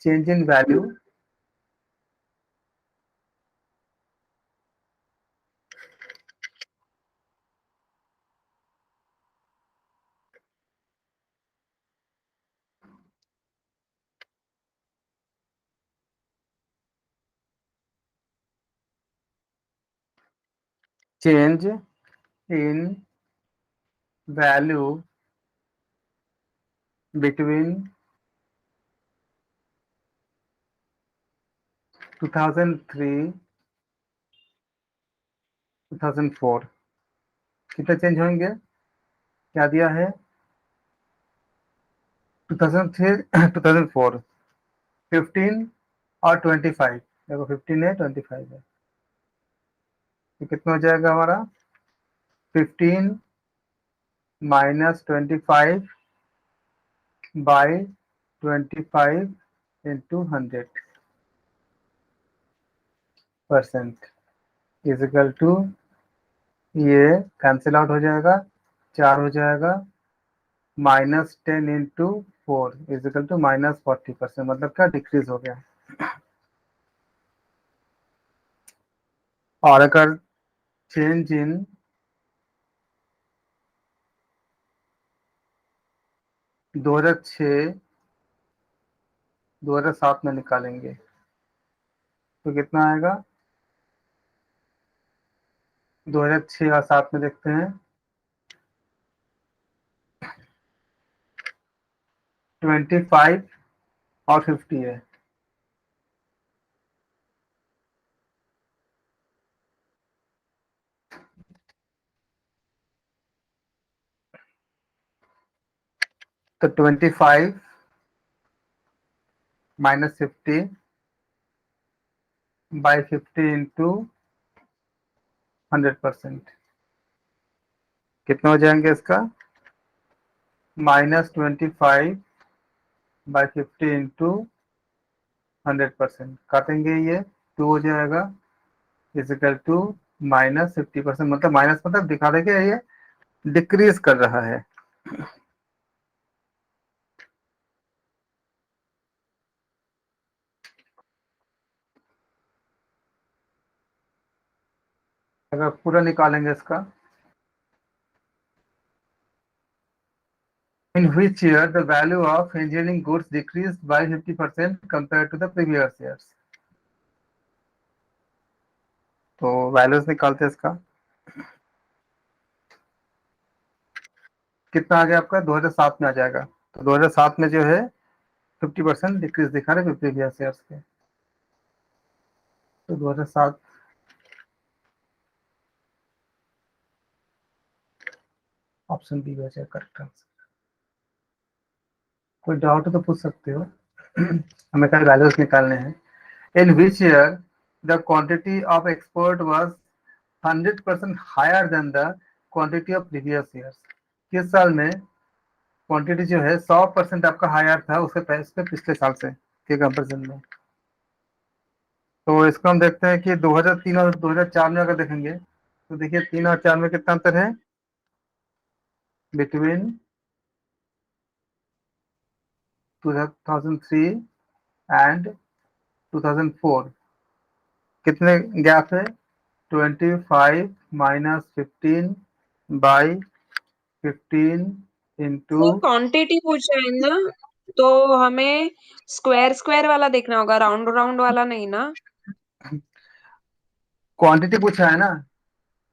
Change in value change in value between 2003 2004 कितने change होंगे? क्या दिया है? 2003 2004, 15 और 25। देखो 15 है, 25 है, तो कितना हो जाएगा हमारा? 15 -25 by 25 into 100% is equal to, ये कैंसिल आउट हो जाएगा, 4 हो जाएगा, -10 इंटू 4 इज इक्वल टू -40%, मतलब क्या डिक्रीज हो गया। और अगर चेंज इन 2006 2007 में निकालेंगे तो कितना आएगा? 2006 और 7 में देखते हैं, 25 और 50 है। तो 25 -50 बाई 50 इंटू 100%, कितना हो जाएंगे इसका? -25 बाई 50 इंटू 100%, काटेंगे ये 2 हो जाएगा, इजिकल टू -50%, मतलब माइनस मतलब दिखा देंगे ये डिक्रीज कर रहा है। अगर पूरा निकालेंगे इसका, in which year the value of engineering goods decreased by 50% compared to the previous years। तो वैल्यूज निकालते हैं इसका, कितना आ गया आपका? 2007 में आ जाएगा, तो 2007 में जो है 50% डिक्रीज दिखा रहे प्रीवियस ईयर्स के। तो 2007 ऑप्शन बी हो जाएगा करेक्ट आंसर। कोई डाउट हो तो पूछ सकते हो। हमें कल वैल्यूज निकालने हैं। In which year the quantity of export was 100% higher than the quantity of previous years. किस साल में क्वांटिटी जो है 100% आपका हायर था उसके पे पिछले साल से के कंपेरिजन में? तो इसको हम देखते हैं कि 2003 और 2004 में अगर देखेंगे तो देखिए 3 और 4 में कितना अंतर है बिटवीन 2003 एंड 2004? कितने गैप है? 25 -15 बाई 15 इंटू। वो क्वांटिटी पूछा है ना, तो हमें स्क्वायर स्क्वायर वाला देखना होगा, राउंड राउंड वाला नहीं ना। क्वांटिटी पूछा है ना,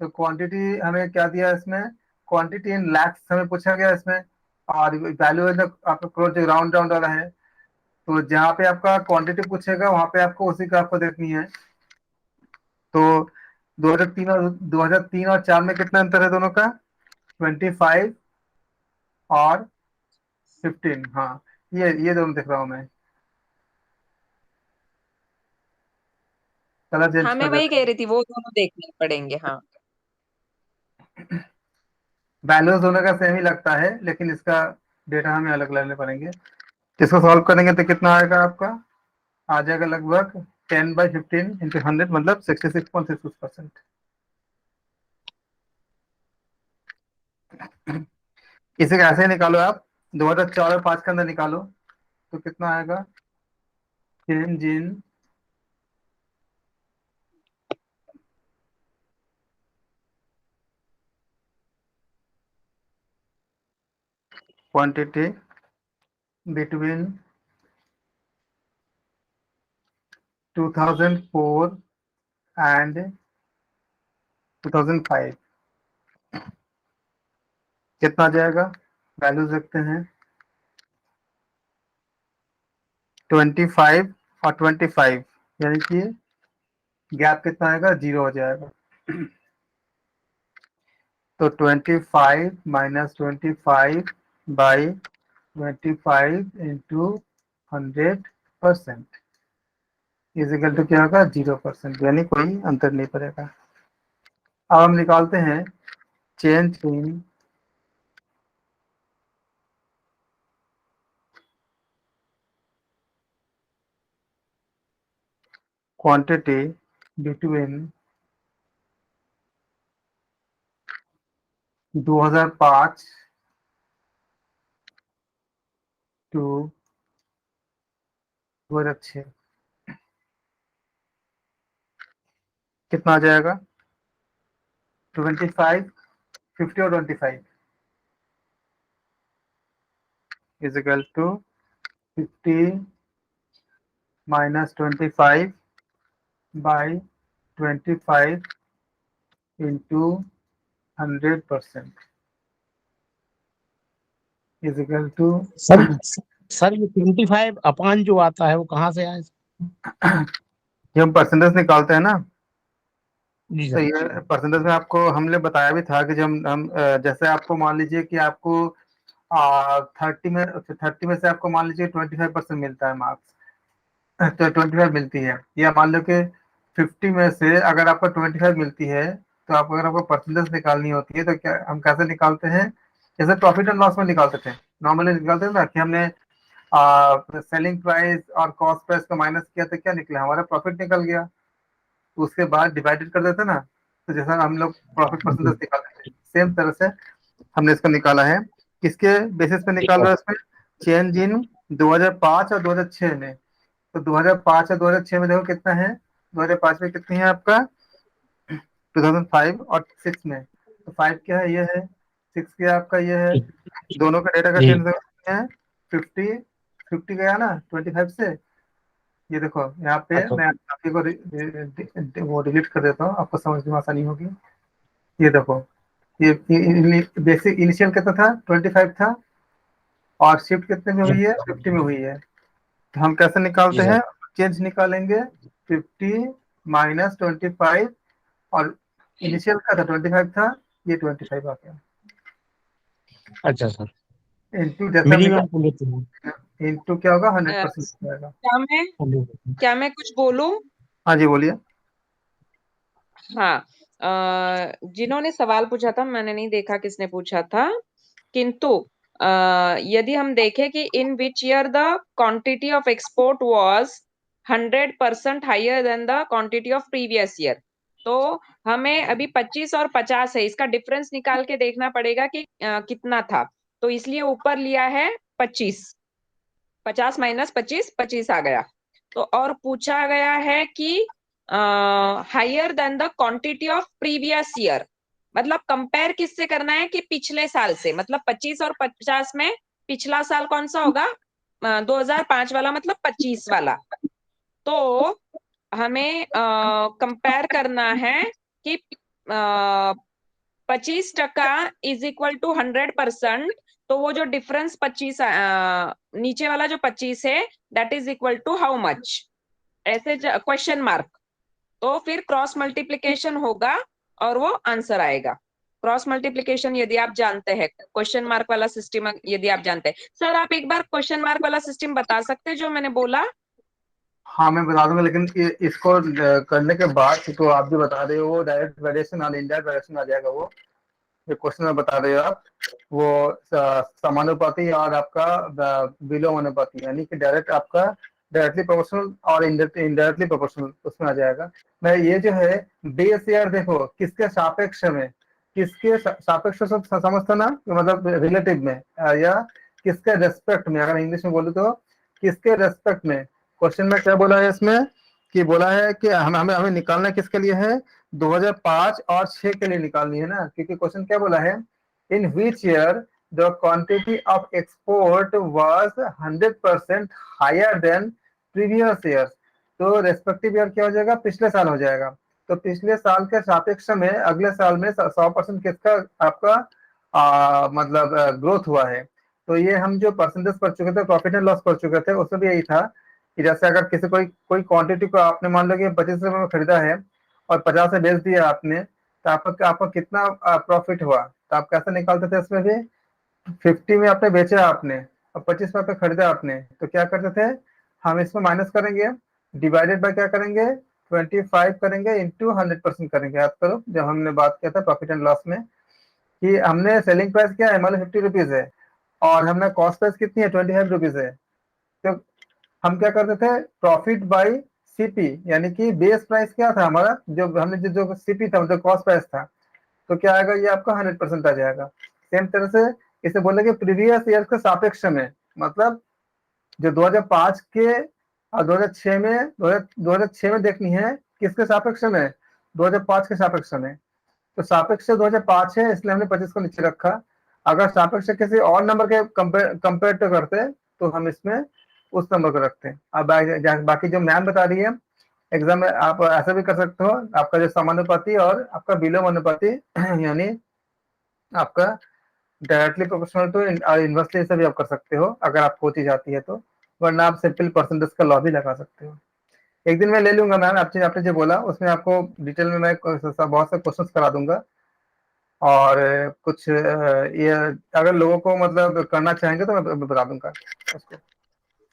तो क्वांटिटी हमें क्या दिया है इसमें? क्वांटिटी इन लैक्स हमें पूछा गया इसमें, और वैल्यू है आपका क्लोज जो राउंड राउंड वाला है। तो जहाँ पे आपका क्वांटिटी पूछेगा वहां पे आपको उसी का आपको देखनी है। तो 2003 और 4 में कितना अंतर है दोनों का? 25 और 15। हाँ, ये दोनों देख रहा हूँ मैं। कलर चेंज हाँ, मैं कर वही देता कह हूँ। रही थी, वो दोनों देखने पड़ेंगे। हाँ, वैल्यूज दोनों का सेम ही लगता है, लेकिन इसका डेटा हमें अलग लेने पड़ेंगे। इसको सॉल्व करेंगे तो कितना आएगा आपका? आ जाएगा लगभग 10/15 × 100, मतलब 66.66%। इसे कैसे निकालो आप? 2004 और 5 के अंदर निकालो तो कितना आएगा? change in quantity between 2004 and 2005 कितना आ जाएगा? वैल्यूज रखते हैं 25 और 25, यानी कि गैप कितना आएगा? 0 हो जाएगा। तो 25 minus 25 by 25 into 100% is equal to क्या होगा? 0%, यानी कोई अंतर नहीं पड़ेगा। अब हम निकालते हैं change in quantity between 2005 to 2006 कितना आ जाएगा? 25, 50 और 25 is equal to 50 minus 25 by 25 into 100% is equal to sir sir ये 25 अपान जो आता है वो कहाँ से आए? ये हम परसेंटेज निकालते हैं ना, जी तो सर। ये परसेंटेज में आपको हमने बताया भी था कि जब हम जैसे आपको मान लीजिए कि आपको 30 में से आपको मान लीजिए 25% मिलता है मार्क्स, तो 25 मिलती है, या मान लो कि 50 में से अगर आपको 25 मिलती है, तो आप अगर आपको परसेंटेज निकालनी होती है तो क्या हम कैसे निकालते हैं? जैसे प्रॉफिट एंड लॉस में निकालते थे, नॉर्मली निकालते थे ना कि हमने सेलिंग प्राइस और कॉस्ट प्राइस को माइनस किया तो क्या निकला? हमारा प्रॉफिट निकल गया। तो उसके बाद डिवाइडेड कर देते ना, तो जैसा हम लोग प्रॉफिट परसेंटेज निकालते थे, सेम तरह से हमने इसको निकाला है। किसके बेसिस पे निकाल रहा है? इसमें चेंज इन 2005 और 2006 में। तो 2005 और 2006 में देखो कितना है? 2005 में कितनी है आपका? 2005 और 6 में, तो 5 क्या है? ये है। 6 क्या है आपका? ये है। दोनों का डेटा का जी। चेंज है 50, 50 गया ना 25 से। ये देखो यहाँ पे अच्छा मैं काफी को वो डिलीट कर देता हूँ, आपको समझने में आसानी होगी। ये देखो, ये बेसिक इनिशियल कितना था? 25 था, और शिफ्ट कितने में हुई है? 50 में हुई है। तो हम कैसे जी निकालते सर। हैं? चेंज निकालेंगे 50 माइनस 25, और इनिशियल का था 25 था, ये 25 आ गया, अच्छा सर। इंटू जैसे हम मिनिमम को निकाल, लेते हैं। इंटू क्या होगा? 100% क्या जाएगा। मैं 100%। क्या मैं कुछ बोलूं? हाँ जी, बोलिए। हाँ, जिन्होंने सवाल पूछा था मैंने नहीं देखा किसने पूछा था, किंतु यदि हम देखें कि in which year the quantity of export was 100% higher than the quantity of previous year, तो हमें अभी 25 और 50 है, इसका डिफरेंस निकाल के देखना पड़ेगा कि कितना था। तो इसलिए ऊपर लिया है 25, 50 माइनस 25, 25 आ गया। तो और पूछा गया है कि higher than the quantity of previous year, मतलब कंपेयर किससे करना है? कि पिछले साल से, मतलब 25 और 50 में पिछला साल कौन सा होगा? 2005 वाला, मतलब 25 वाला। तो हमें कंपेयर करना है कि 25% इज इक्वल टू 100%, तो वो जो डिफरेंस 25 नीचे वाला जो 25 है, that is equal to how much, ऐसे क्वेश्चन मार्क। तो फिर क्रॉस मल्टीप्लीकेशन होगा और वो आंसर आएगा। क्रॉस मल्टीप्लीकेशन यदि आप जानते हैं, क्वेश्चन मार्क वाला सिस्टम यदि आप जानते हैं। सर आप एक बार क्वेश्चन मार्क वाला सिस्टम बता सकते हैं जो मैंने बोला? हाँ, मैं बता दूंगा, लेकिन इसको करने के बाद तो आप जो बता रहे हो वो डायरेक्ट वेरिएशन और इनडायरेक्ट वेरिएशन आ जाएगा। वो जो क्वेश्चन में बता रहे हो आप, वो समानुपाती और आपका विलोमानुपाती, यानी कि डायरेक्ट आपका डायरेक्टली प्रोपोर्शनल और इनडायरेक्टली प्रोपोर्शनल उसमें आ जाएगा। मैं ये जो है बेस ईयर देखो किसके सापेक्ष में, किसके सापेक्ष समझता ना, मतलब रिलेटिव में, या किसके रेस्पेक्ट में, अगर इंग्लिश में बोले तो किसके रेस्पेक्ट में क्वेश्चन में क्या बोला है इसमें कि बोला है कि हमें हमें निकालना किसके लिए है, 2005 और 6 के लिए निकालनी है ना, क्योंकि क्वेश्चन क्या बोला है, in which year the quantity of export was 100% higher than previous year. तो रेस्पेक्टिव ईयर क्या हो जाएगा, पिछले साल हो जाएगा। तो पिछले साल के सापेक्ष में अगले साल में 100% किसका आपका मतलब ग्रोथ हुआ है। तो ये हम जो परसेंटेज पढ़ चुके थे, प्रॉफिट एंड लॉस पढ़ चुके थे, उसमें भी यही था कि जैसे अगर किसी कोई क्वांटिटी को आपने मान लो कि 25 रुपए में खरीदा है और 50 में बेच दिया आपने, तो आपका कितना प्रॉफिट हुआ। तो आप कैसे निकालते थे इसमें भी, 50 में आपने बेचा आपने और 25 में खरीदा आपने, तो क्या करते थे, हम इसमें माइनस करेंगे, डिवाइडेड बाय क्या करेंगे, 25 करेंगे इंटू 100% करेंगे। याद करो जब हमने बात किया था प्रॉफिट एंड लॉस में कि हमने सेलिंग प्राइस क्या है, मान लो 50 रुपीज है और हमने कॉस्ट प्राइस कितनी है, 25 रुपीज है। तो हम क्या करते थे, प्रॉफिट बाय सीपी, यानी कि बेस प्राइस क्या था हमारा, जो हमने जो सीपी था मतलब कॉस्ट प्राइस था, तो क्या आएगा, ये आपका 100% आ जाएगा। सेम तरह से इसे बोलेंगे प्रीवियस ईयर के सापेक्ष में, मतलब जो 2005 के और 2006 में 2006 में देखनी है किसके सापेक्ष में, 2005 के सापेक्ष में। तो सापेक्ष 2005 है इसलिए हमने 25 को नीचे रखा। अगर सापेक्ष किसी और नंबर के कंपेयर करते तो हम इसमें उस नंबर को रखते हैं। अब बाकी जो मैम बता रही है एग्जाम में आप ऐसा भी कर सकते हो, आपका जो समानुपाती और आपका विलोमानुपाती यानी आपका डायरेक्टली प्रोपोर्शनल टू और इनवर्सली से भी आप कर सकते हो अगर आपको चीज आती है तो, वरना आप सिंपल परसेंटेज का लॉ भी लगा सकते हो। एक दिन मैं ले लूंगा मैम, आपने जो बोला उसमें आपको डिटेल में मैं बहुत से क्वेश्चंस करा दूंगा। और कुछ ये अगर लोगों को मतलब करना चाहेंगे तो मैं बता दूंगा उसको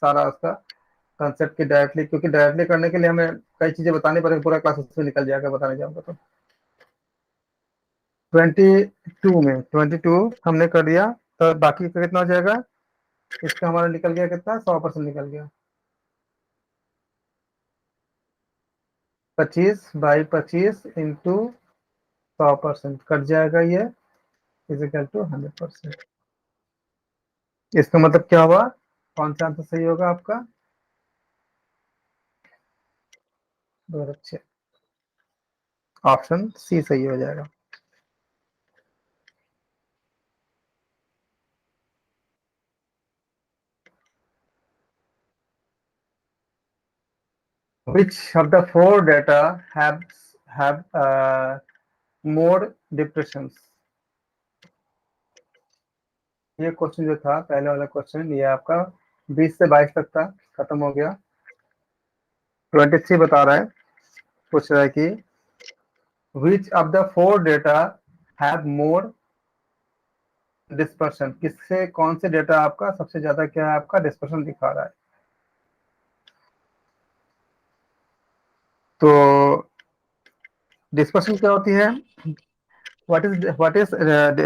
सारा उसका कंसेप्ट की डायरेक्टली, क्योंकि डायरेक्टली करने के लिए हमें कई चीजें बतानी पड़ेगी, पूरा क्लास उसमें निकल जाएगा बताने जाऊंगा तो। 22 हमने कर दिया, तो बाकी का कितना हो जाएगा, इसका हमारा निकल गया कितना, 100% निकल गया। 25/25 इंटू 100% कट जाएगा, ये इजिकल टू 100%। इसका मतलब क्या हुआ, कौन सा आंसर सही होगा आपका, बहुत अच्छे, ऑप्शन सी सही हो जाएगा। Which of the four data have more depressions? ये क्वेश्चन जो था पहले वाला क्वेश्चन, ये आपका 20 से 22 तक था, खत्म हो गया। 23 बता रहा है, पूछ रहा है कि which of the four data have more dispersion, किससे कौन से डेटा आपका सबसे ज्यादा क्या है, आपका डिस्पर्शन दिखा रहा है। तो डिस्पर्शन क्या होती है, व्हाट इज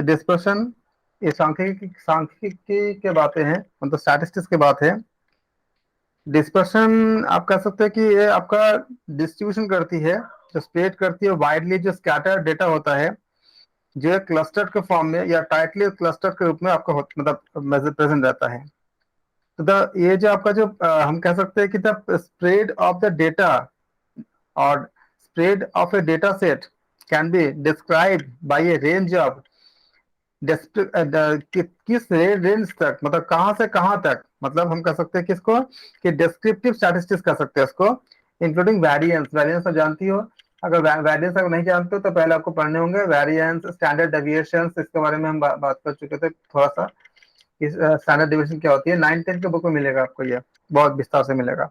डिस्पर्शन, ये सांख्यिकी के बातें हैं, मतलब स्टैटिस्टिक्स की बात है। डिस्पर्शन आप कह सकते हैं कि ये आपका डिस्ट्रीब्यूशन करती है, जो स्प्रेड करती है वाइडली, जो स्कैटर डेटा होता है जो क्लस्टर के फॉर्म में या टाइटली क्लस्टर के रूप में आपका मतलब प्रेजेंट रहता है। तो ये जो आपका जो हम कह सकते हैं कि the spread of the data और spread of a data set can be described by a range of किस रेंज तक, मतलब कहां से कहां तक, मतलब हम कह सकते हैं किसको कि डिस्क्रिप्टिव स्टैटिस्टिक्स कह सकते हैं इसको, इंक्लूडिंग वेरिएंस। वेरिएंस आप जानती हो, अगर वेरिएंस अगर नहीं जानते हो तो पहले आपको पढ़ने होंगे वेरिएंस, स्टैंडर्ड डेविएशन, इसके बारे में हम बात कर चुके थे थोड़ा सा। स्टैंडर्ड डेविएशन क्या होती है, 9-10 के बुक में मिलेगा आपको, ये बहुत विस्तार से मिलेगा,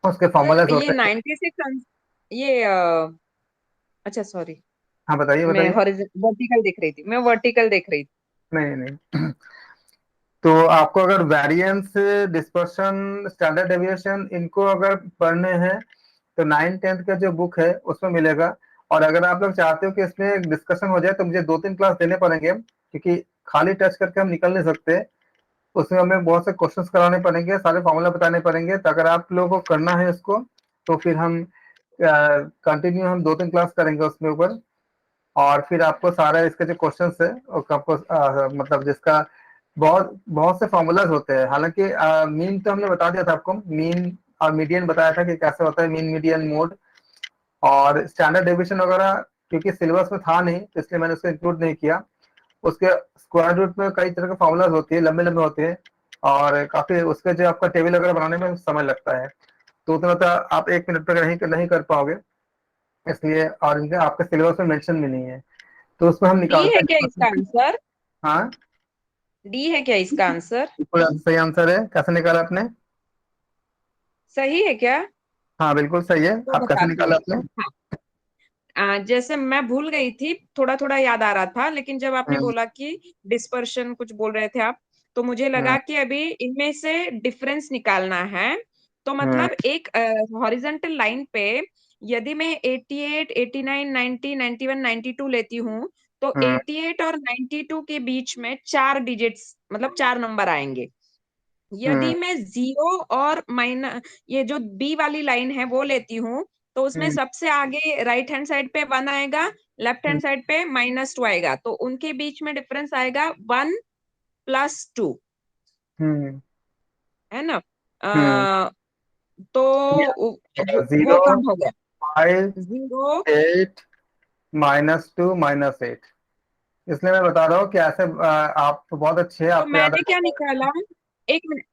उसके फॉर्मूलाज ये होते हैं। 96 ये अच्छा सॉरी, हाँ बताइए मैं बताइए। वर्टिकल देख रही थी, मैं वर्टिकल देख रही थी। नहीं नहीं तो आपको अगर वेरिएंस, डिस्पर्शन, स्टैंडर्ड डेविएशन इनको अगर पढ़ने हैं तो 9-10 का जो बुक है उसमें मिलेगा। और अगर आप लोग चाहते हो कि इसमें डिस्कशन हो जाए तो मुझे 2-3 क्लास देने पड़ेंगे, क्योंकि खाली टच करके हम निकल नहीं सकते, उसमें हमें बहुत से क्वेश्चंस कराने पड़ेंगे, सारे फॉर्मूला बताने पड़ेंगे। तो अगर आप लोगों को करना है इसको तो फिर हम कंटिन्यू हम 2-3 क्लास करेंगे उसमें ऊपर, और फिर आपको सारा इसके जो क्वेश्चन है और आपको मतलब जिसका बहुत बहुत से फॉर्मूलाज होते हैं। हालांकि मीन तो हमने बता दिया था आपको, मीन और मीडियन बताया था कि कैसे होता है मीन मीडियन मोड, और स्टैंडर्ड डेविएशन वगैरह क्योंकि सिलेबस में था नहीं तो इसलिए मैंने उसको इंक्लूड नहीं किया। उसके स्क्वायर रूट में कई तरह के फॉर्मूलाज होती है, लंबे लंबे होते हैं, और काफी उसके जो आपका टेबल वगैरह बनाने में समय लगता है, तो उतना तो आप 1 मिनट तक नहीं कर पाओगे, इसलिए और इनके आपके सिलेबस में मेंशन भी नहीं है, तो उसमें हम डी निकालते है क्या इसका हैं। आंसर? हाँ, डी है क्या इसका आंसर? बिल्कुल सही आंसर है। कैसे निकाला आपने? सही है क्या? हाँ बिल्कुल सही है। तो आप कैसे बताती निकाला हूँ। आपने? हाँ, जैसे मैं भूल गई थी, थोड़ा थोड़ा याद आ रहा था, लेकिन जब आपने हम्म बोला कि डिस्पर्शन कुछ बोल रहे थे आप, तो मुझे लगा हम्म कि अभी इनमें से डिफरेंस निकालना है। तो हम्म मतलब एक हॉरिजॉन्टल लाइन पे यदि मैं 88, 89, 90, 91, 92 लेती हूँ, तो हम्म 88 और 92 के बीच में 4 डिजिट्स मतलब 4 नंबर आएंगे। हम्म यदि मैं जीरो और माइनस, ये जो बी वाली लाइन है वो लेती हूँ, तो उसमें हम्म सबसे आगे राइट हैंड साइड पे 1 आएगा, लेफ्ट हैंड साइड पे -2 आएगा, तो उनके बीच में डिफरेंस आएगा 1+2, हम्म है ना? हम्म तो वो जीरो, कम हो गया। 5, जीरो, 8, -2, -8। इसलिए मैं बता रहा हूँ कि ऐसे आप तो बहुत अच्छे हैं, तो आपको याद मैंने क्या है। निकाला, एक मिनट,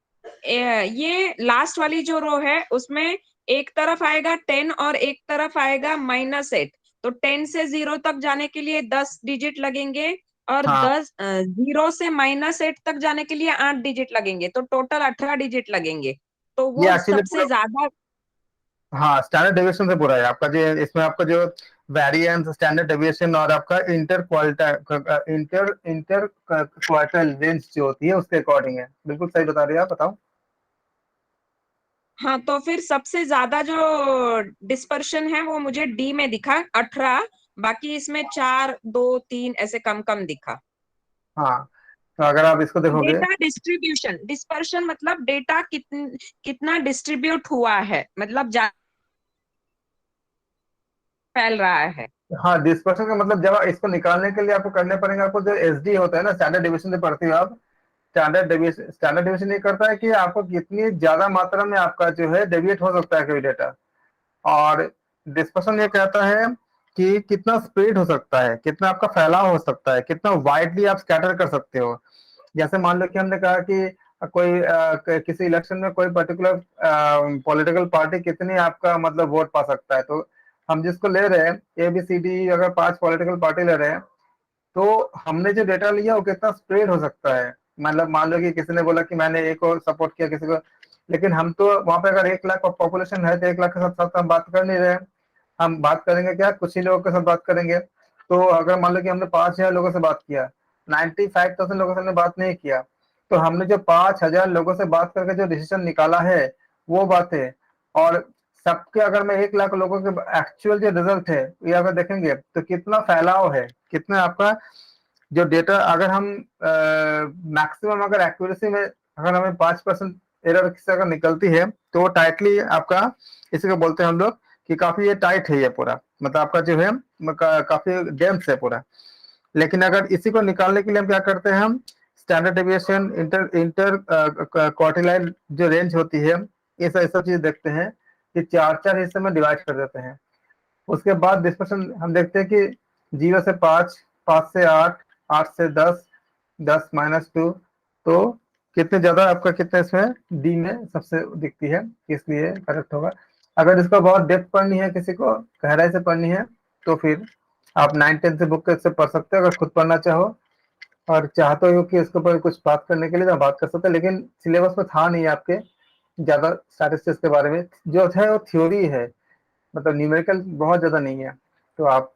ये लास्ट वाली जो रो है उसमें एक तरफ आएगा 10 और एक तरफ आएगा -8, तो 10 से 0 तक जाने के लिए 10 डिजिट लगेंगे, और हाँ 0 से -8 तक जाने के लिए 8 डिजिट लगेंगे, तो टोटल 18 डिजिट लगेंगे। तो ये वो एक्चुअली सबसे पूरा, ज्यादा। हाँ स्टैंडर्ड डेविएशन से पूरा है आपका जो, इसमें आपका जो वेरिएंस, स्टैंडर्ड डेविएशन और आपका inter quarter, inter quartile range जो होती है उसके अकॉर्डिंग है। बिल्कुल सही बता रहे हैं आप, बताओ। हाँ, तो फिर सबसे ज्यादा जो डिस्पर्शन है वो मुझे डी में दिखा 18, बाकी इसमें 4, 2, 3 ऐसे कम कम दिखा। हाँ, तो अगर आप इसको देखोगे, डेटा डिस्ट्रीब्यूशन, डिस्पर्शन मतलब डेटा कितना डिस्ट्रीब्यूट हुआ है, मतलब फैल रहा है। हाँ डिस्पर्शन का मतलब जब इसको निकालने के लिए आपको करने पड़ेंगे, आपको जो एसडी होता है ना, स्टैंडर्ड डेविएशन से पढ़ते हो आप। स्टैंडर्ड डेविएशन ये करता है कि आपको कितनी ज्यादा मात्रा में आपका जो है डेविएट हो सकता है कोई डेटा, और डिस्पर्शन ये कहता है कि कितना स्प्रेड हो सकता है, कितना आपका फैलाव हो सकता है, कितना वाइडली आप स्कैटर कर सकते हो। जैसे मान लो कि हमने कहा कि कोई किसी इलेक्शन में कोई पर्टिकुलर पॉलिटिकल पार्टी कितनी आपका मतलब वोट पा सकता है, तो हम जिसको ले रहे हैं ABCD, अगर 5 पॉलिटिकल पार्टी ले रहे हैं, तो हमने जो डेटा लिया वो कितना स्प्रेड हो सकता है। मतलब मान लो कि किसी ने बोला कि मैंने एक को सपोर्ट किया, किसी को, लेकिन हम तो वहां पे अगर 1 लाख पॉपुलेशन है तो 1 लाख के साथ साथ हम बात कर नहीं रहे हैं। हम बात करेंगे क्या, कुछ ही लोगों के साथ बात करेंगे। तो अगर मान लो कि हमने 5,000 लोगों से बात किया, 95,000 लोगों से हमने बात नहीं किया, तो हमने जो 5,000 लोगों से बात करके जो डिसीजन निकाला है वो बातें, और सबके अगर मैं 1 लाख लोगों के एक्चुअल जो रिजल्ट है ये अगर देखेंगे तो कितना फैलाव है, कितना आपका जो डेटा, अगर हम मैक्सिमम अगर एक्यूरेसी में अगर हमें 5% एरर से अगर निकलती है तो वो टाइटली आपका, इसी को बोलते हैं हम लोग कि काफी ये टाइट है, ये पूरा मतलब आपका जो है काफी डेंस है पूरा। लेकिन अगर इसी को निकालने के लिए हम क्या करते हैं, हम स्टैंडर्ड डेविएशन, इंटर इंटर क्वार्टिलाइन जो रेंज होती है, ये सब चीज देखते हैं कि 4-4 हिस्से में डिवाइड कर देते हैं। उसके बाद डिस्पर्शन हम देखते हैं कि 0 से 5, 5 से 8, 8 से 10, 10 -2, तो कितने ज्यादा आपका कितने इसमें डी में सबसे दिखती है, इसलिए करेक्ट होगा। अगर इसको बहुत डेप्थ पढ़नी है, किसी को गहराई से पढ़नी है, तो फिर आप 9-10 से बुक से पढ़ सकते हो, अगर खुद पढ़ना चाहो और चाहते हो कि इसके ऊपर कुछ बात करने के लिए तो बात कर सकते हैं, लेकिन सिलेबस में था नहीं आपके ज्यादा स्टैटिस्टिक्स के बारे में, जो है वो थ्योरी है, मतलब न्यूमेरिकल बहुत ज्यादा नहीं है। तो आप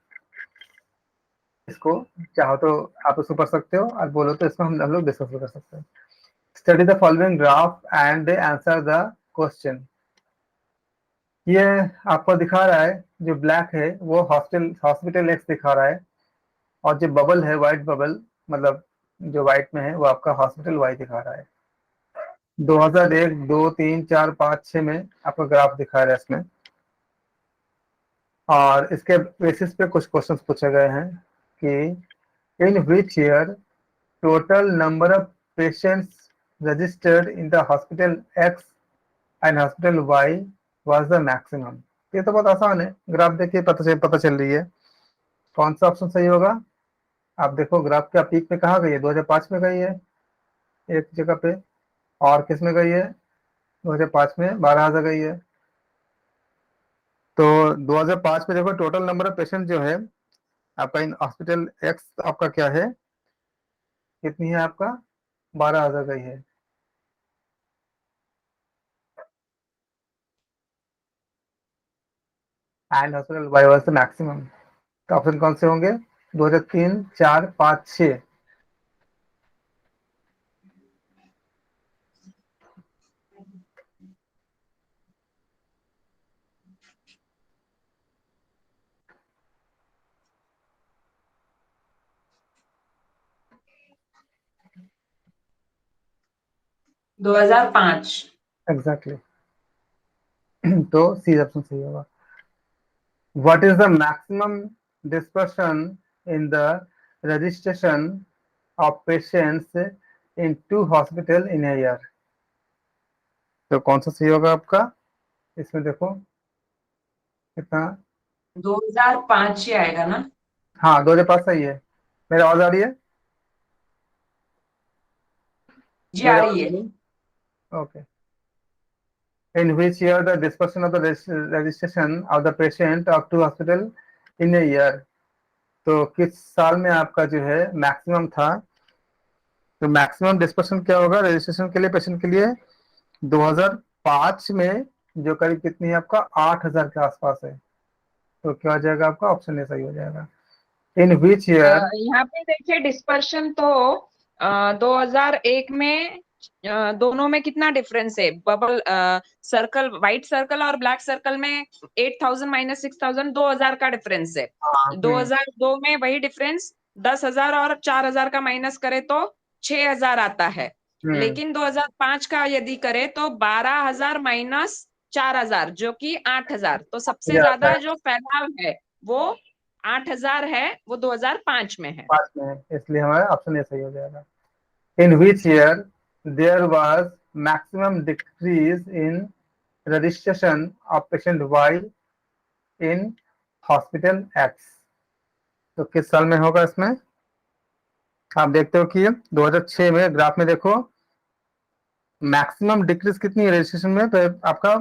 इसको चाहो तो आप इसको पढ़ सकते हो, और बोलो तो इसको हम लोग डिस्कस कर सकते हैं। Study the following graph and answer the question. ये आपको दिखा रहा है, जो ब्लैक है वो हॉस्पिटल एक्स दिखा रहा है, और जो बबल है व्हाइट बबल, मतलब जो व्हाइट में है वो आपका हॉस्पिटल वाई दिखा रहा है। 2001, 2, 3, 4, 5, 6 में आपका ग्राफ दिखा रहा है इसमें, और इसके बेसिस पे कुछ क्वेश्चंस पूछे गए हैं कि in which year total number of patients registered in the hospital X and hospital Y was the maximum. ये तो बहुत आसान है, ग्राफ देखिए पता चल रही है। कौन सा ऑप्शन सही होगा? आप देखो ग्राफ का पीक में कहाँ गई है, 2005 में गई है एक जगह पे, और किस में गई है, 2005 में 12,000 गई है। तो 2005 में देखो टोटल नंबर ऑफ पेशेंट जो है आपका इन हॉस्पिटल एक्स आपका क्या है, कितनी है आपका, 12,000 गई है। And hospital Y was the maximum. तो ऑप्शन कौन से होंगे, 2003, 4, 5, 6? 2005। एग्जैक्टली। तो सी ऑप्शन सही होगा। What is the maximum dispersion in the registration of patients in two hospital in a year? तो कौन सा सही होगा आपका, इसमें देखो कितना। 2005 ही आएगा ना? हाँ 2005 सही है। मेरा आवाज आ रही है? जी आ रही है। Okay. In which year the dispersion of the registration of the patient of two hospital in a year? तो किस साल में आपका जो है मैक्सिमम था? तो मैक्सिमम डिस्पर्शन क्या होगा रजिस्ट्रेशन के लिए, पेशेंट के लिए, 2005 में, जो करीब कितनी है आपका, 8,000 के आसपास है। तो क्या हो जाएगा आपका, ऑप्शन ए सही हो जाएगा। In which year? यहाँ पे देखिए डिस्पर्शन तो 2001 में दोनों में कितना डिफरेंस है, बबल सर्कल, व्हाइट सर्कल और ब्लैक सर्कल में 8,000 माइनस 6,000, 2,000 का डिफरेंस है। 2002 में वही डिफरेंस 10,000 और 4,000 का माइनस करे तो 6,000 आता है। लेकिन 2005 का यदि करे तो 12,000 माइनस 4,000 जो कि 8,000। तो सबसे ज्यादा जो फैलाव है वो 8,000 है, वो 2005 में है। 5 में है, इसलिए हमारा ऑप्शन ए सही हो जाएगा। In which year there was maximum decrease in registration of patient Y in hospital X? तो किस साल में होगा इसमें? आप देखते हो कि 2006 में, ग्राफ में देखो मैक्सिमम डिक्रीज कितनी है रजिस्ट्रेशन में, तो आपका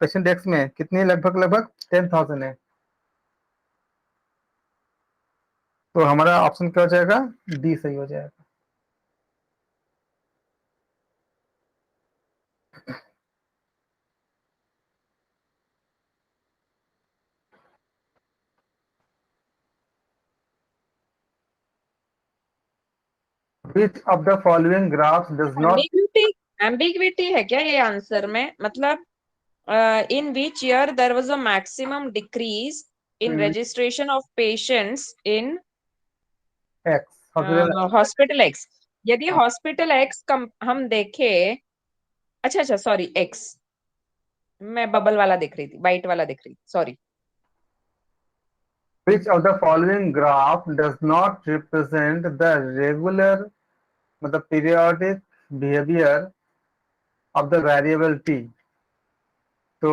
पेशेंट एक्स में कितनी है, लगभग लगभग 10,000 है। तो हमारा ऑप्शन क्या हो जाएगा, डी सही हो जाएगा। Which of the following graphs does not? Ambiguity है क्या ये आंसर में? मतलब in which year there was a maximum decrease in registration of patients in X hospital. Hospital X. यदि हॉस्पिटल एक्स हम देखे, अच्छा अच्छा सॉरी एक्स, मैं बबल वाला देख रही थी, व्हाइट वाला देख रही थी, sorry. Which of the following graph does not represent the regular, मतलब periodic behavior of the variable t? तो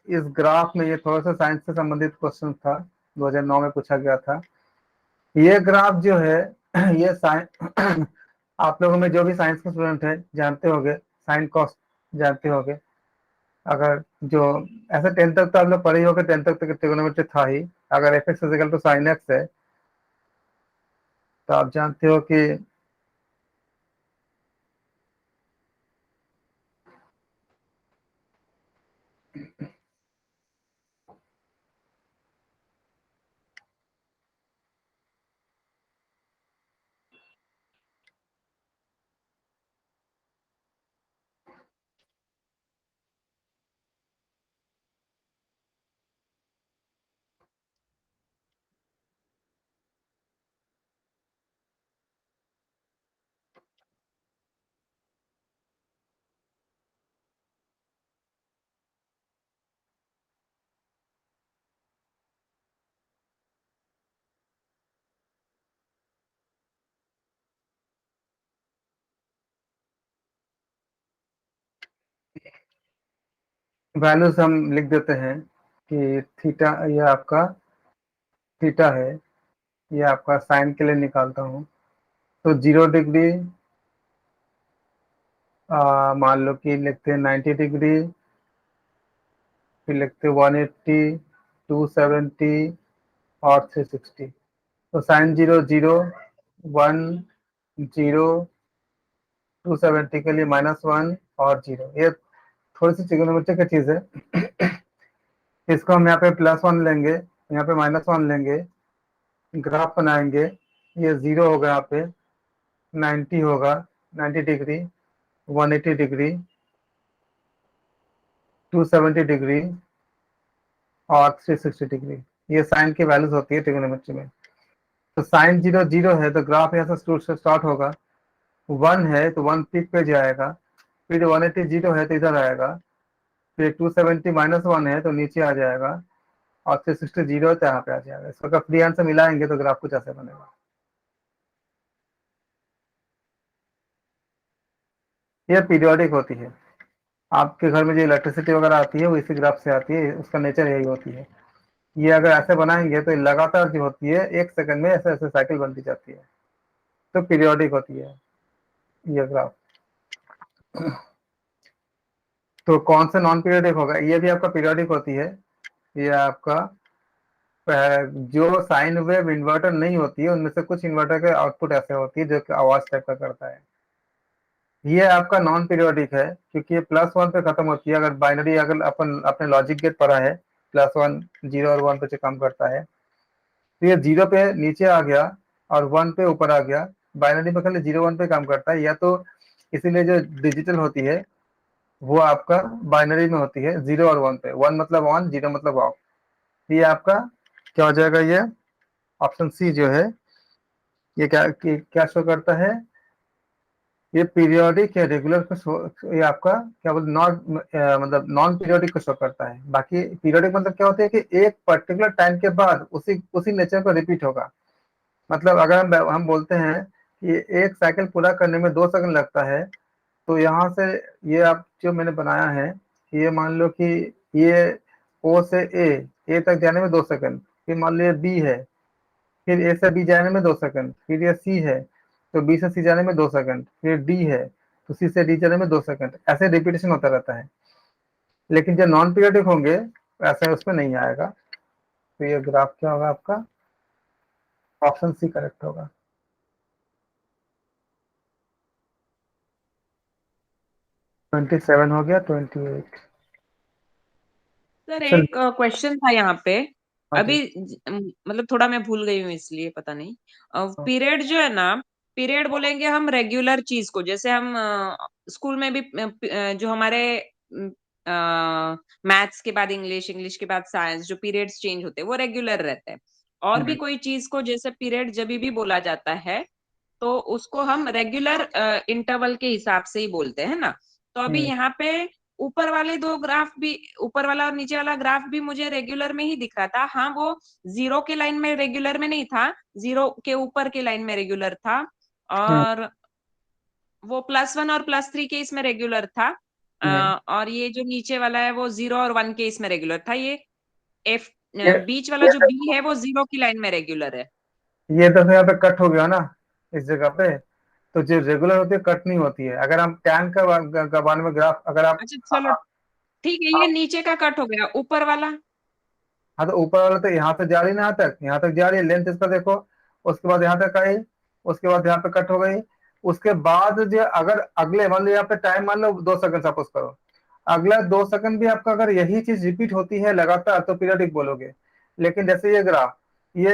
इस ग्राफ में, ये थोड़ा सा साइंस से संबंधित क्वेश्चन था, 2009 में पूछा गया था। ये ग्राफ जो है ये साइंस आप लोगों में जो भी साइंस के स्टूडेंट है जानते होंगे, साइन कॉस जानते होंगे। अगर जो ऐसे 10 तक तो आप लोग पढ़े ही होंगे, 10 तक ट्रिग्नोमेट्री था ही। अगर f x equal to sine x है तो आप जानते हो कि वैल्यूज हम लिख देते हैं कि थीटा ये आपका थीटा है, ये आपका साइन के लिए निकालता हूँ। तो 0 डिग्री मान लो कि लिखते हैं 90 डिग्री, फिर लिखते हैं 180, 270 और 360। तो साइन 0 0, 1 0, 270 के लिए -1 और 0। ये थोड़ी सी ट्रिग्नोमेट्री की चीज है। इसको हम यहाँ पे +1 लेंगे, यहाँ पे -1 लेंगे, ग्राफ बनाएंगे। ये 0 होगा, यहाँ पे 90 होगा, 90 डिग्री, 180 डिग्री, 270 डिग्री और 360 डिग्री। ये साइन की वैल्यूज होती है ट्रिग्नोमेट्री में। तो साइन 0 0 है तो ग्राफ यहाँ से स्टार्ट होगा, 1 है तो 1 पीक पे जाएगा, फिर 180 0 है तो इधर आएगा, फिर 270 -1 है तो नीचे आ जाएगा, और 360 0 है तो यहाँ पे आ जाएगा। इसको अगर फ्री हैंड से मिलाएंगे तो ग्राफ कुछ ऐसे बनेगा। ये पीरियोडिक होती है। आपके घर में जो इलेक्ट्रिसिटी वगैरह आती है वो इसी ग्राफ से आती है, उसका नेचर यही होती है। ये अगर ऐसे बनाएंगे तो लगातार जो होती है 1 सेकंड में ऐसे ऐसे साइकिल बनती जाती है, तो पीरियोडिक होती है ये ग्राफ। तो कौन सा नॉन पीरियोडिक होगा? ये भी आपका पीरियोडिक होती है। ये आपका जो साइन वेव इन्वर्टर नहीं होती है उनमें से कुछ इन्वर्टर के आउटपुट ऐसे होती है जो कि आवाज टाइप का करता है। ये आपका नॉन पीरियोडिक है क्योंकि ये +1 पे खत्म होती है। अगर बाइनरी अगर अपन अपने लॉजिक गेट पढ़ा है, +1 0 और 1 पे जो काम करता है, तो ये 0 पे नीचे आ गया और 1 पे ऊपर आ गया। बाइनरी में खाली 0 1 पे काम करता है, या तो इसीलिए जो डिजिटल होती है वो आपका बाइनरी में होती है 0 और 1 पे। 1 मतलब ऑन, 0 मतलब ऑफ। ये आपका क्या हो जाएगा? ये ऑप्शन सी जो है ये क्या शो करता है? ये पीरियोडिक या रेगुलर को ये आपका क्या बोलते नॉट मतलब नॉन पीरियोडिक को शो करता है। बाकी पीरियोडिक मतलब क्या होता है कि एक पर्टिकुलर टाइम के बाद उसी उसी नेचर को रिपीट होगा। मतलब अगर हम बोलते हैं कि एक साइकिल पूरा करने में 2 सेकंड लगता है, तो यहाँ से ये आप जो मैंने बनाया है, ये मान लो कि ये ओ से ए तक जाने में 2 सेकंड, फिर मान लो ये बी है, फिर ए से बी जाने में 2 सेकंड, फिर ये सी है तो बी से सी जाने में 2 सेकंड, फिर डी है तो सी से डी जाने में 2 सेकंड, ऐसे रिपीटेशन होता रहता है। लेकिन जो नॉन पीरियोडिक होंगे ऐसे उसमें नहीं आएगा। तो ये ग्राफ क्या होगा आपका? ऑप्शन सी करेक्ट होगा। 27 हो गया, 28। सर चल। एक क्वेश्चन था यहाँ पे। हाँ जी। अभी मतलब थोड़ा मैं भूल गई हूँ इसलिए पता नहीं। पीरियड जो है ना, पीरियड बोलेंगे हम रेगुलर चीज को, जैसे हम स्कूल में भी जो हमारे मैथ्स के बाद इंग्लिश, इंग्लिश के बाद साइंस, जो पीरियड्स चेंज होते हैं वो रेगुलर रहते हैं। और भी कोई चीज को जैसे पीरियड जब भी बोला जाता है तो उसको हम रेगुलर इंटरवल के हिसाब से ही बोलते हैं ना। तो अभी हम्म, यहाँ पे ऊपर वाले दो ग्राफ भी, ऊपर वाला और नीचे वाला ग्राफ भी मुझे रेगुलर में ही दिख रहा था। हाँ, वो 0 के लाइन में रेगुलर में नहीं था, 0 के ऊपर के लाइन में रेगुलर था, हम्म, और वो +1 और +3 के इसमें रेगुलर था। हम्म। और ये जो नीचे वाला है वो 0 और 1 के इसमें रेगुलर था। ये एफ ये बीच वाला जो बी है वो 0 की लाइन में रेगुलर है। ये तो यहाँ पे कट हो गया ना इस जगह पे। तो जो रेगुलर होती है कट नहीं होती है। अगर हम टैन का बारे में ग्राफ अगर आप अच्छा चलो ठीक है, ये नीचे का कट हो गया, ऊपर वाला। हाँ, तो ऊपर वाला तो यहाँ से जा रही ना, यहाँ तक जा रही है लेंथ इसका देखो। उसके बाद यहाँ तक आई, उसके बाद यहाँ पे कट हो गई। उसके बाद जो अगर अगले मान लो यहाँ पे टाइम मान लो 2 सेकंड सपोज करो, अगला 2 सेकंड भी आपका अगर यही चीज रिपीट होती है लगातार तो पीरियडिक बोलोगे। लेकिन जैसे ये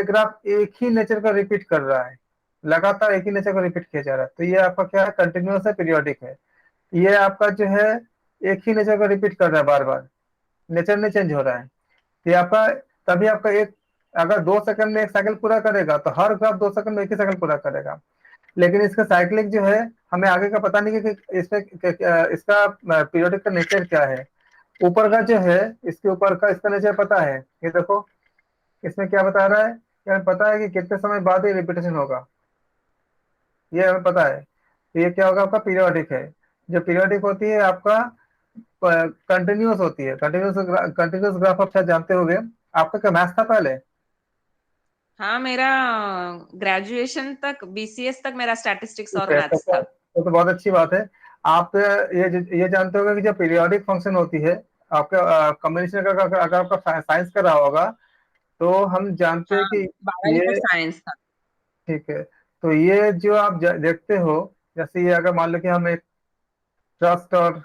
ग्राफ एक ही नेचर का रिपीट कर रहा है, लगातार एक ही नेचर का रिपीट किया जा रहा है, तो ये आपका क्या है? कंटिन्यूअस है, पीरियोडिक है। ये आपका जो है एक ही नेचर का रिपीट कर रहा है बार बार, नेचर नहीं चेंज हो रहा है। ये आपका तभी आपका एक अगर 2 सेकंड में एक साइकिल पूरा करेगा तो हर ग्राफ 2 सेकंड में एक ही साइकिल पूरा करेगा। लेकिन इसका साइक्लिक जो है हमें आगे का पता नहीं कि इसमें इसका पीरियोडिक का नेचर क्या है। ऊपर का जो है इसके ऊपर का इसका नेचर पता है, ये देखो इसमें क्या बता रहा है कि हमें पता है कि कितने समय बाद ये रिपीटेशन होगा, ये हमें पता है। तो ये क्या होगा? आपका पीरियोडिक है। जो पीरियोडिक होती है आपका कंटिन्यूअस होती है। कंटिन्यूअस ग्राफ आप शायद जानते होंगे, आपका क्या मैथ था पहले? हाँ, मेरा ग्रेजुएशन तक बीसीएस तक मेरा स्टैटिस्टिक्स ठीक और है, मैथ्स था। तो बहुत अच्छी बात है। आप ये जानते होंगे कि जो पीरियोडिक फंक्शन होती है, आपका कॉम्बिनेशन अगर आपका साइंस कर रहा होगा, तो हम जानते हैं हाँ, कि 12वीं तक ये, साइंस था। ठीक है, तो ये जो आप देखते हो, जैसे ये अगर मान लो कि हम एक ट्रस्ट और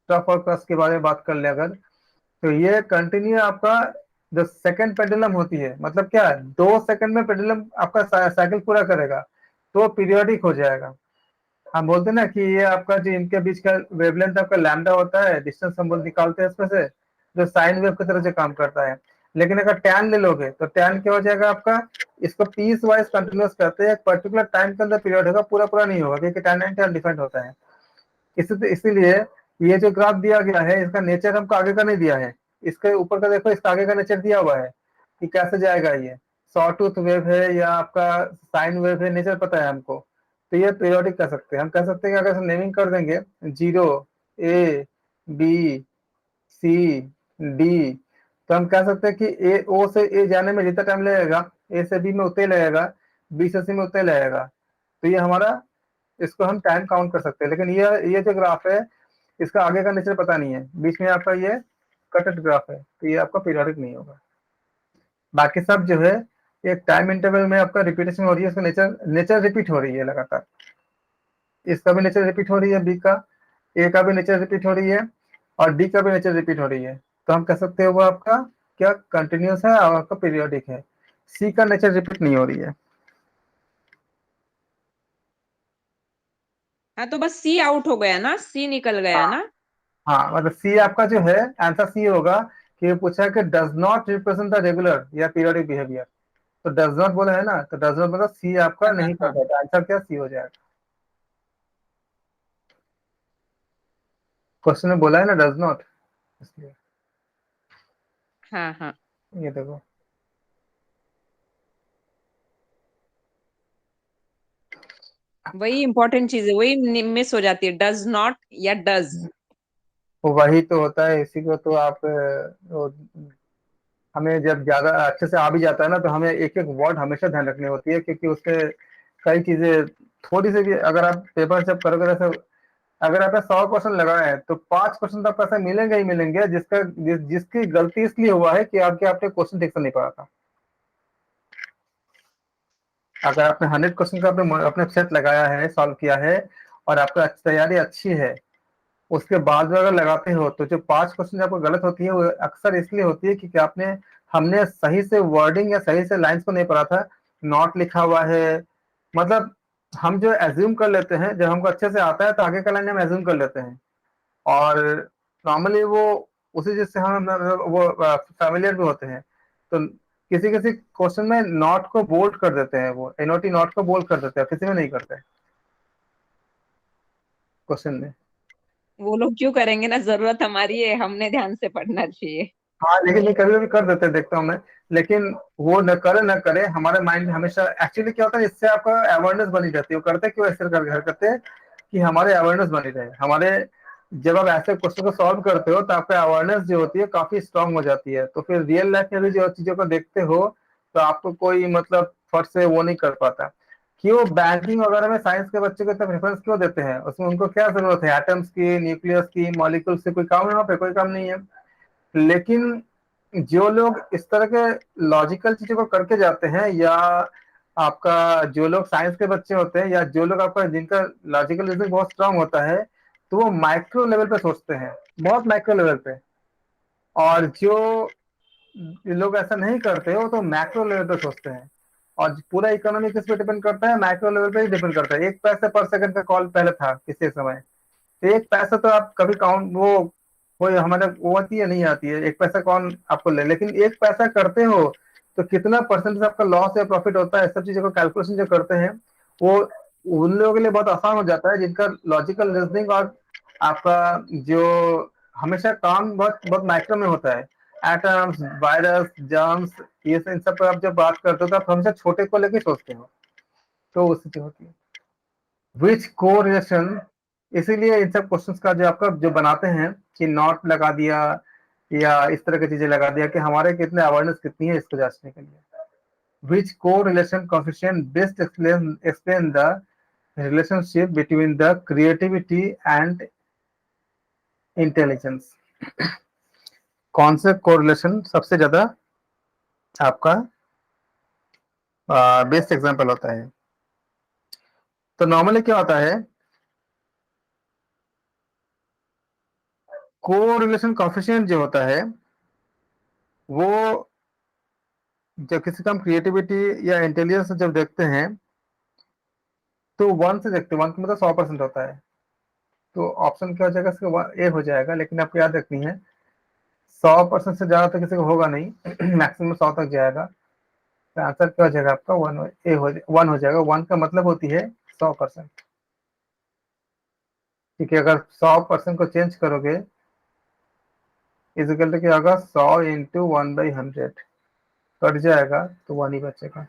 ट्रफ और क्रस्ट के बारे में बात कर ले अगर, तो ये कंटिन्यू आपका जो सेकंड पेंडुलम होती है, मतलब क्या है, 2 सेकंड में पेंडुलम आपका साइकिल पूरा करेगा, तो पीरियोडिक हो जाएगा। हम बोलते हैं ना कि ये आपका जो इनके बीच का वेवलेंथ आपका लैम्डा होता है, डिस्टेंस हम बोल निकालते हैं इसमें से, जो साइन वेव की तरह से काम करता है। लेकिन अगर टैन ले लोगे तो टैन क्या हो जाएगा आपका, इसको पीस वाइज कंटिन्यूस करते हैं, एक पर्टिकुलर टाइम के अंदर पीरियड होगा, पूरा पूरा नहीं होगा, क्योंकि टैन एंड टैन डिफरेंट होता है। इसीलिए ये जो ग्राफ दिया गया है, इसका नेचर हमको आगे का नहीं दिया है। इसके ऊपर का देखो, इसका आगे का नेचर दिया हुआ है कि कैसे जाएगा ये, सॉ टूथ वेव है या आपका साइन वेव है, नेचर पता है हमको। तो ये पीरियोडिक कह सकते हैं। हम कह सकते हैं कि अगर नेमिंग कर देंगे 0, ए, बी, सी, डी, तो हम कह सकते हैं कि ए, ओ से ए जाने में जितना टाइम लगेगा, ए से बी में उतना ही लगेगा, बी से सी में उतना ही लगेगा। तो ये हमारा, इसको हम टाइम काउंट कर सकते हैं। लेकिन ये जो ग्राफ है, इसका आगे का नेचर पता नहीं है, बीच में आपका ये कटेड ग्राफ है, तो ये आपका पीरियोडिक नहीं होगा। बाकी सब जो है, एक टाइम इंटरवल में आपका रिपीटेशन हो रही है, इसका नेचर रिपीट हो रही है लगातार। इसका भी नेचर रिपीट हो रही है, बी का, ए का भी नेचर रिपीट हो रही है, और डी का भी नेचर रिपीट हो रही है। तो हम कह सकते हैं वो आपका क्या कंटिन्यूस है और आपका पीरियोडिक है। सी का नेचर रिपीट नहीं हो रही है। हाँ, तो बस सी आउट हो गया ना, सी निकल गया हाँ, ना। हाँ, मतलब सी आपका जो है, आंसर सी होगा। कि ये पूछा है कि does not represent the regular या पीरियोडिक बिहेवियर, तो डज नॉट बोला है ना, तो डज नॉट मतलब सी आपका हाँ, नहीं हाँ, करता, आंसर क्या सी हो जाएगा। क्वेश्चन में बोला है ना डज नॉट, इसलिए हाँ, हाँ। ये देखो। वही इंपॉर्टेंट चीज है, वही मिस हो जाती है, डज नॉट या डज। वो वही तो होता है, इसी को तो आप हमें जब ज्यादा अच्छे से आ भी जाता है ना, तो हमें एक एक वर्ड हमेशा ध्यान रखनी होती है, क्योंकि उसके कई चीजें थोड़ी सी भी अगर आप पेपर जब करोगे, जैसे अगर आपने 100 क्वेश्चन लगाए हैं, तो 5 क्वेश्चन तो आपको ऐसा मिलेंगे ही मिलेंगे जिसकी गलती इसलिए हुआ है कि आपने क्वेश्चन ठीक से नहीं पढ़ा था। अगर आपने 100 क्वेश्चन का अपने सेट लगाया है, सॉल्व किया है, और आपका तैयारी अच्छी है, उसके बाद में अगर लगाते हो, तो जो 5 क्वेश्चन आपको गलत होती है, वो अक्सर इसलिए होती है क्योंकि हमने सही से वर्डिंग या सही से लाइंस को नहीं पढ़ा था, नॉट लिखा हुआ है। मतलब हम जो एज्यूम कर लेते हैं, जब हमको अच्छे से आता है तो आगे का लाइन हम एज्यूम कर लेते हैं, और नॉर्मली वो उसी चीज से हम वो फैमिलियर भी होते हैं। तो किसी किसी क्वेश्चन में नॉट को बोल्ड कर देते हैं, वो एनओटी नॉट को बोल्ड कर देते हैं, किसी में नहीं करते क्वेश्चन में। वो लोग क्यों करेंगे ना, जरूरत हमारी है, हमने ध्यान से पढ़ना चाहिए। हाँ, लेकिन ये कभी कभी कर देते हैं, देखता हूँ मैं। लेकिन वो न करे, हमारे माइंड में हमेशा एक्चुअली क्या होता है, इससे आपका अवेयरनेस बनी रहती है। वो करते क्यों ऐसे करते हैं कि हमारे अवेयरनेस बनी रहे हमारे। जब आप ऐसे क्वेश्चन को सॉल्व करते हो, तो आपका अवेयरनेस जो होती है काफी स्ट्रांग हो जाती है, तो फिर रियल लाइफ में भी जो चीजों को देखते हो, तो आपको कोई मतलब फट से वो नहीं कर पाता। क्यों बैंकिंग वगैरह में साइंस के बच्चों को इतना प्रेफरेंस क्यों देते हैं, उसमें उनको क्या जरूरत है, एटम्स की, न्यूक्लियस की, मॉलिक्यूल से कोई काम है वहाँ पे? कोई काम नहीं है। लेकिन जो लोग इस तरह के लॉजिकल चीजों को करके जाते हैं, या आपका जो लोग साइंस के बच्चे होते हैं, या जो लोग आपका जिनका लॉजिकल रीजनिंग बहुत स्ट्रांग होता है, तो वो माइक्रो लेवल पे सोचते हैं, बहुत माइक्रो लेवल पे। और जो लोग ऐसा नहीं करते हो, तो मैक्रो लेवल पे सोचते हैं। और पूरा इकोनॉमी किस पे डिपेंड करता है? मैक्रो लेवल पे ही डिपेंड करता है। 1 पैसे पर सेकंड का कॉल पहले था किसी एक समय, तो 1 पैसा तो आप कभी काउंट वो कोई हमारे वो आती है नहीं आती है, 1 पैसा कौन आपको ले, लेकिन 1 पैसा करते हो तो कितना परसेंटेज आपका लॉस या प्रॉफिट होता है, सब चीजों को कैलकुलेशन जो करते हैं, वो उन लोगों के लिए बहुत आसान हो जाता है, जिनका लॉजिकल रीजनिंग और आपका जो हमेशा काम बहुत बहुत माइक्रो में होता है। एटम्स, वायरस, जर्म्स, ये इन सब पर आप जब बात करते हो, तो आप हमेशा छोटे को लेके सोचते हो, तो उससे होती है विच कोरिलेशन इसीलिए इन सब क्वेश्चंस का जो आपका जो बनाते हैं कि नॉट लगा दिया या इस तरह की चीजें लगा दिया कि हमारे कितने अवेयरनेस कितनी है इसको जांचने के लिए। Which correlation coefficient best explain the relationship between the creativity and intelligence? कौन से कोरिलेशन सबसे ज्यादा आपका बेस्ट एग्जांपल होता है? तो नॉर्मली क्या होता है, कोरिलेशन कोएफिशिएंट जो होता है वो जब किसी का हम क्रिएटिविटी या इंटेलिजेंस जब देखते हैं तो 1 से देखते हैं, 1 का मतलब 100% होता है। तो ऑप्शन क्या हो जाएगा इसका, ए हो जाएगा। लेकिन आपको याद रखनी है 100% से ज्यादा तो किसी को होगा नहीं मैक्सिमम 100 तक जाएगा। तो आंसर क्या हो जाएगा आपका 1 हो जाएगा। 1 का मतलब होती है 100%। ठीक है, अगर 100% को चेंज करोगे इजिकल टू क्या होगा, 100 इंटू 1/100 कट जाएगा तो 1 ही बचेगा।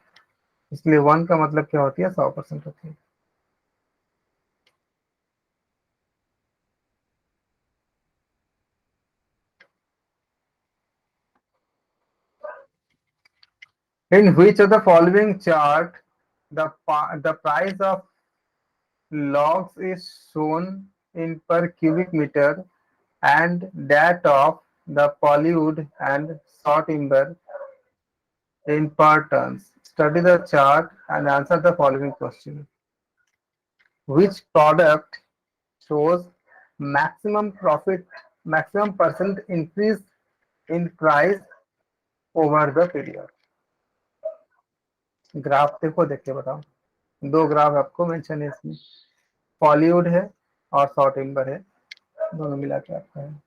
इसलिए 1 का मतलब क्या होती है, 100% होती है। In which of the following chart the price of logs is shown in per cubic meter and that of the polywood and saw timber in per tons? Study the chart and answer the following question. Which product shows maximum profit, maximum percent increase in price over the period? Graph देखो, देख के बताओ। 2 graph आपको mention है इसमें, Pollywood है और saw timber है, दोनों मिला के आपका है।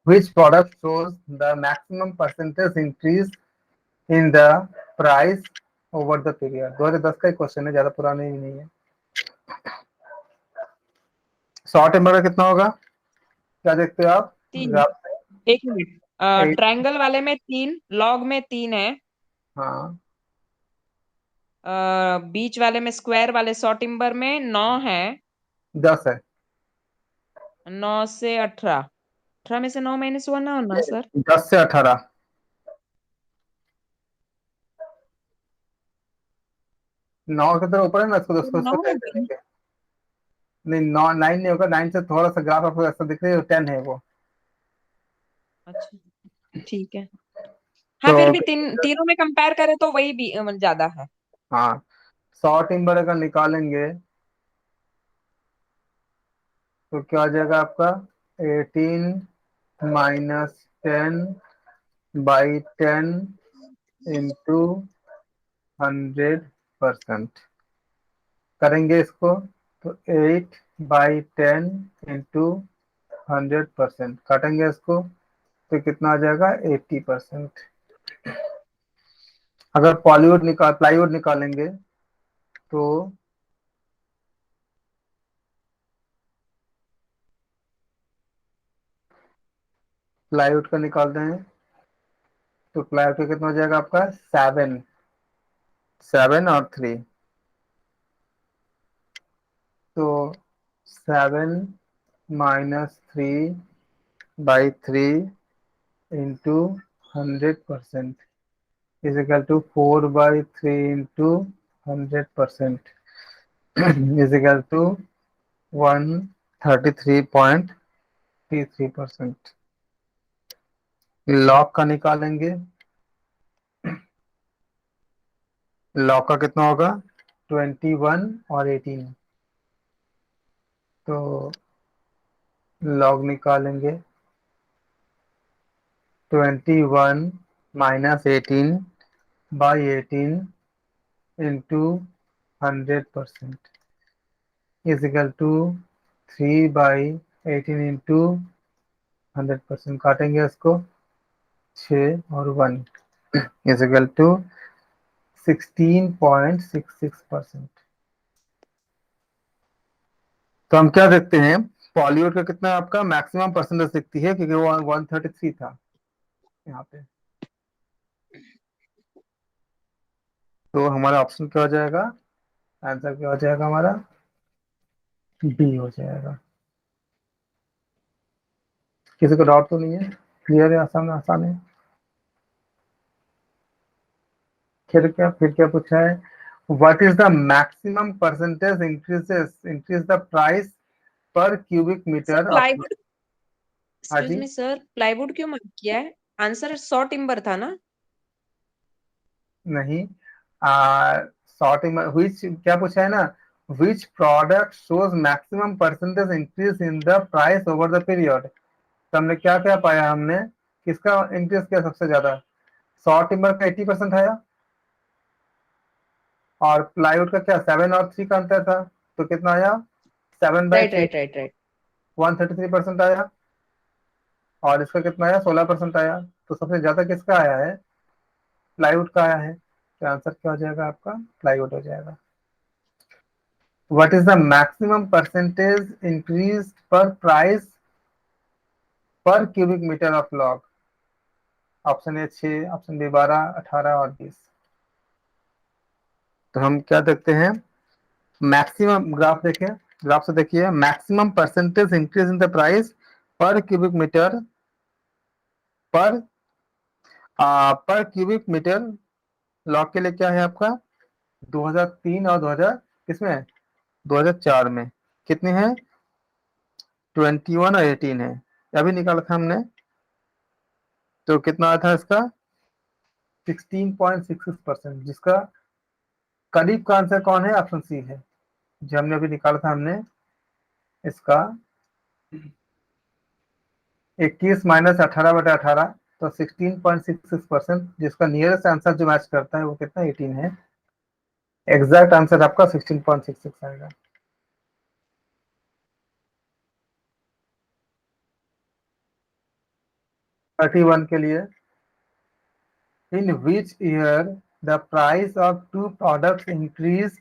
Which product shows the maximum percentage increase in the price over the period? 2010 का क्वेश्चन है, ज्यादा पुराने भी नहीं है। सॉ टिम्बर का कितना होगा, क्या देखते हो आप 3। ग्राफ? 1 मिनट, ट्रायंगल वाले में 3, लॉग में 3 है, हाँ, बीच वाले में स्क्वायर वाले सॉ टिम्बर में 9 है। 10 है। 9 से 18, 18 में से 9 माइनस 1 ना होना सर? 10 से 18, 9 की तरह ऊपर है ना, उसको उसको उसको 9 क्या है क्या? करेंगे? नहीं, 9 9 नहीं होगा, 9 से थोड़ा सा ग्राफ आपको ऐसा दिख रहा है, 10 है वो। अच्छा ठीक है। हाँ फिर तो भी तीनों में कंपेयर करें तो वही भी ज्यादा है। हाँ, सॉ टिम्बर अगर निकालेंगे तो क्या आ जाएगा आपका 18 माइनस 10/10 इंटू 100% करेंगे इसको तो 8/10 इंटू 100% काटेंगे इसको तो कितना आ जाएगा 80%। अगर प्लाईवुड निकालेंगे तो प्लाईवुड का निकालते हैं तो प्लाईवुड का कितना हो जाएगा आपका 7 और 3, तो 7 minus 3/3 into 100% is equal to 4/3 into 100% is equal to 133.33%। Log का निकालेंगे, लॉग का कितना होगा 21 और 18, तो लॉग निकालेंगे 21 minus 18/18 into 100% is equal to 3/18 into 100%। काटेंगे इसको 6 और 1 is equal to 16.66%। तो हम क्या देखते हैं पॉलीवुड का कितना आपका मैक्सिमम परसेंटेज दिखती है, क्योंकि वो 133 था यहाँ पे। तो हमारा ऑप्शन क्या हो जाएगा, आंसर क्या हो जाएगा हमारा, बी हो जाएगा। किसी को डाउट तो नहीं है, क्लियर है, आसान आसान है। फिर क्या पूछा है, what is the maximum percentage increase the price per cubic sir meter of. Plywood, हाँ एक्सक्यूज जी, मी सर, प्लाईवुड क्यों मार्क किया है? आंसर 100 टिम्बर था ना? नहीं, सॉर्टिंग विच क्या पूछा है ना, which product shows maximum percentage increase in the price over the period. तो हमने क्या क्या पाया, हमने किसका इंक्रीज किया सबसे ज्यादा, सॉ टिम्बर का 80% आया, और प्लाईवुड का क्या 7 और 3 का अंतर था, तो कितना आया 7 by right 3, right right right. 133% आया, और इसका कितना आया 16% आया। तो सबसे ज्यादा किसका आया है, प्लाईवुड का आया है। तो आंसर क्या हो जाएगा आपका, प्लाईवुड हो जाएगा। What is the maximum percentage increase per price per cubic meter of log? Option A 6, option B 12, 18 और 20। तो हम क्या देखते हैं, मैक्सिमम ग्राफ देखें, ग्राफ से देखिए, maximum percentage increase in the price per cubic metre पर पर क्यूबिक मीटर लॉग के लिए क्या है आपका, 2003 और 2000 किसमें, 2004 में कितने हैं, 21 और 18 है, अभी निकाला था हमने। तो कितना आया था इसका 16.66%, जिसका करीब का आंसर कौन है, ऑप्शन सी है, जो हमने अभी निकाला था हमने इसका 21 माइनस 18/18, तो 16.66%, जिसका नियरेस्ट आंसर जो मैच करता है वो कितना 18 है। एग्जैक्ट आंसर आपका 16.66 आएगा। थर्टी वन के लिए, in which year the price of two products increase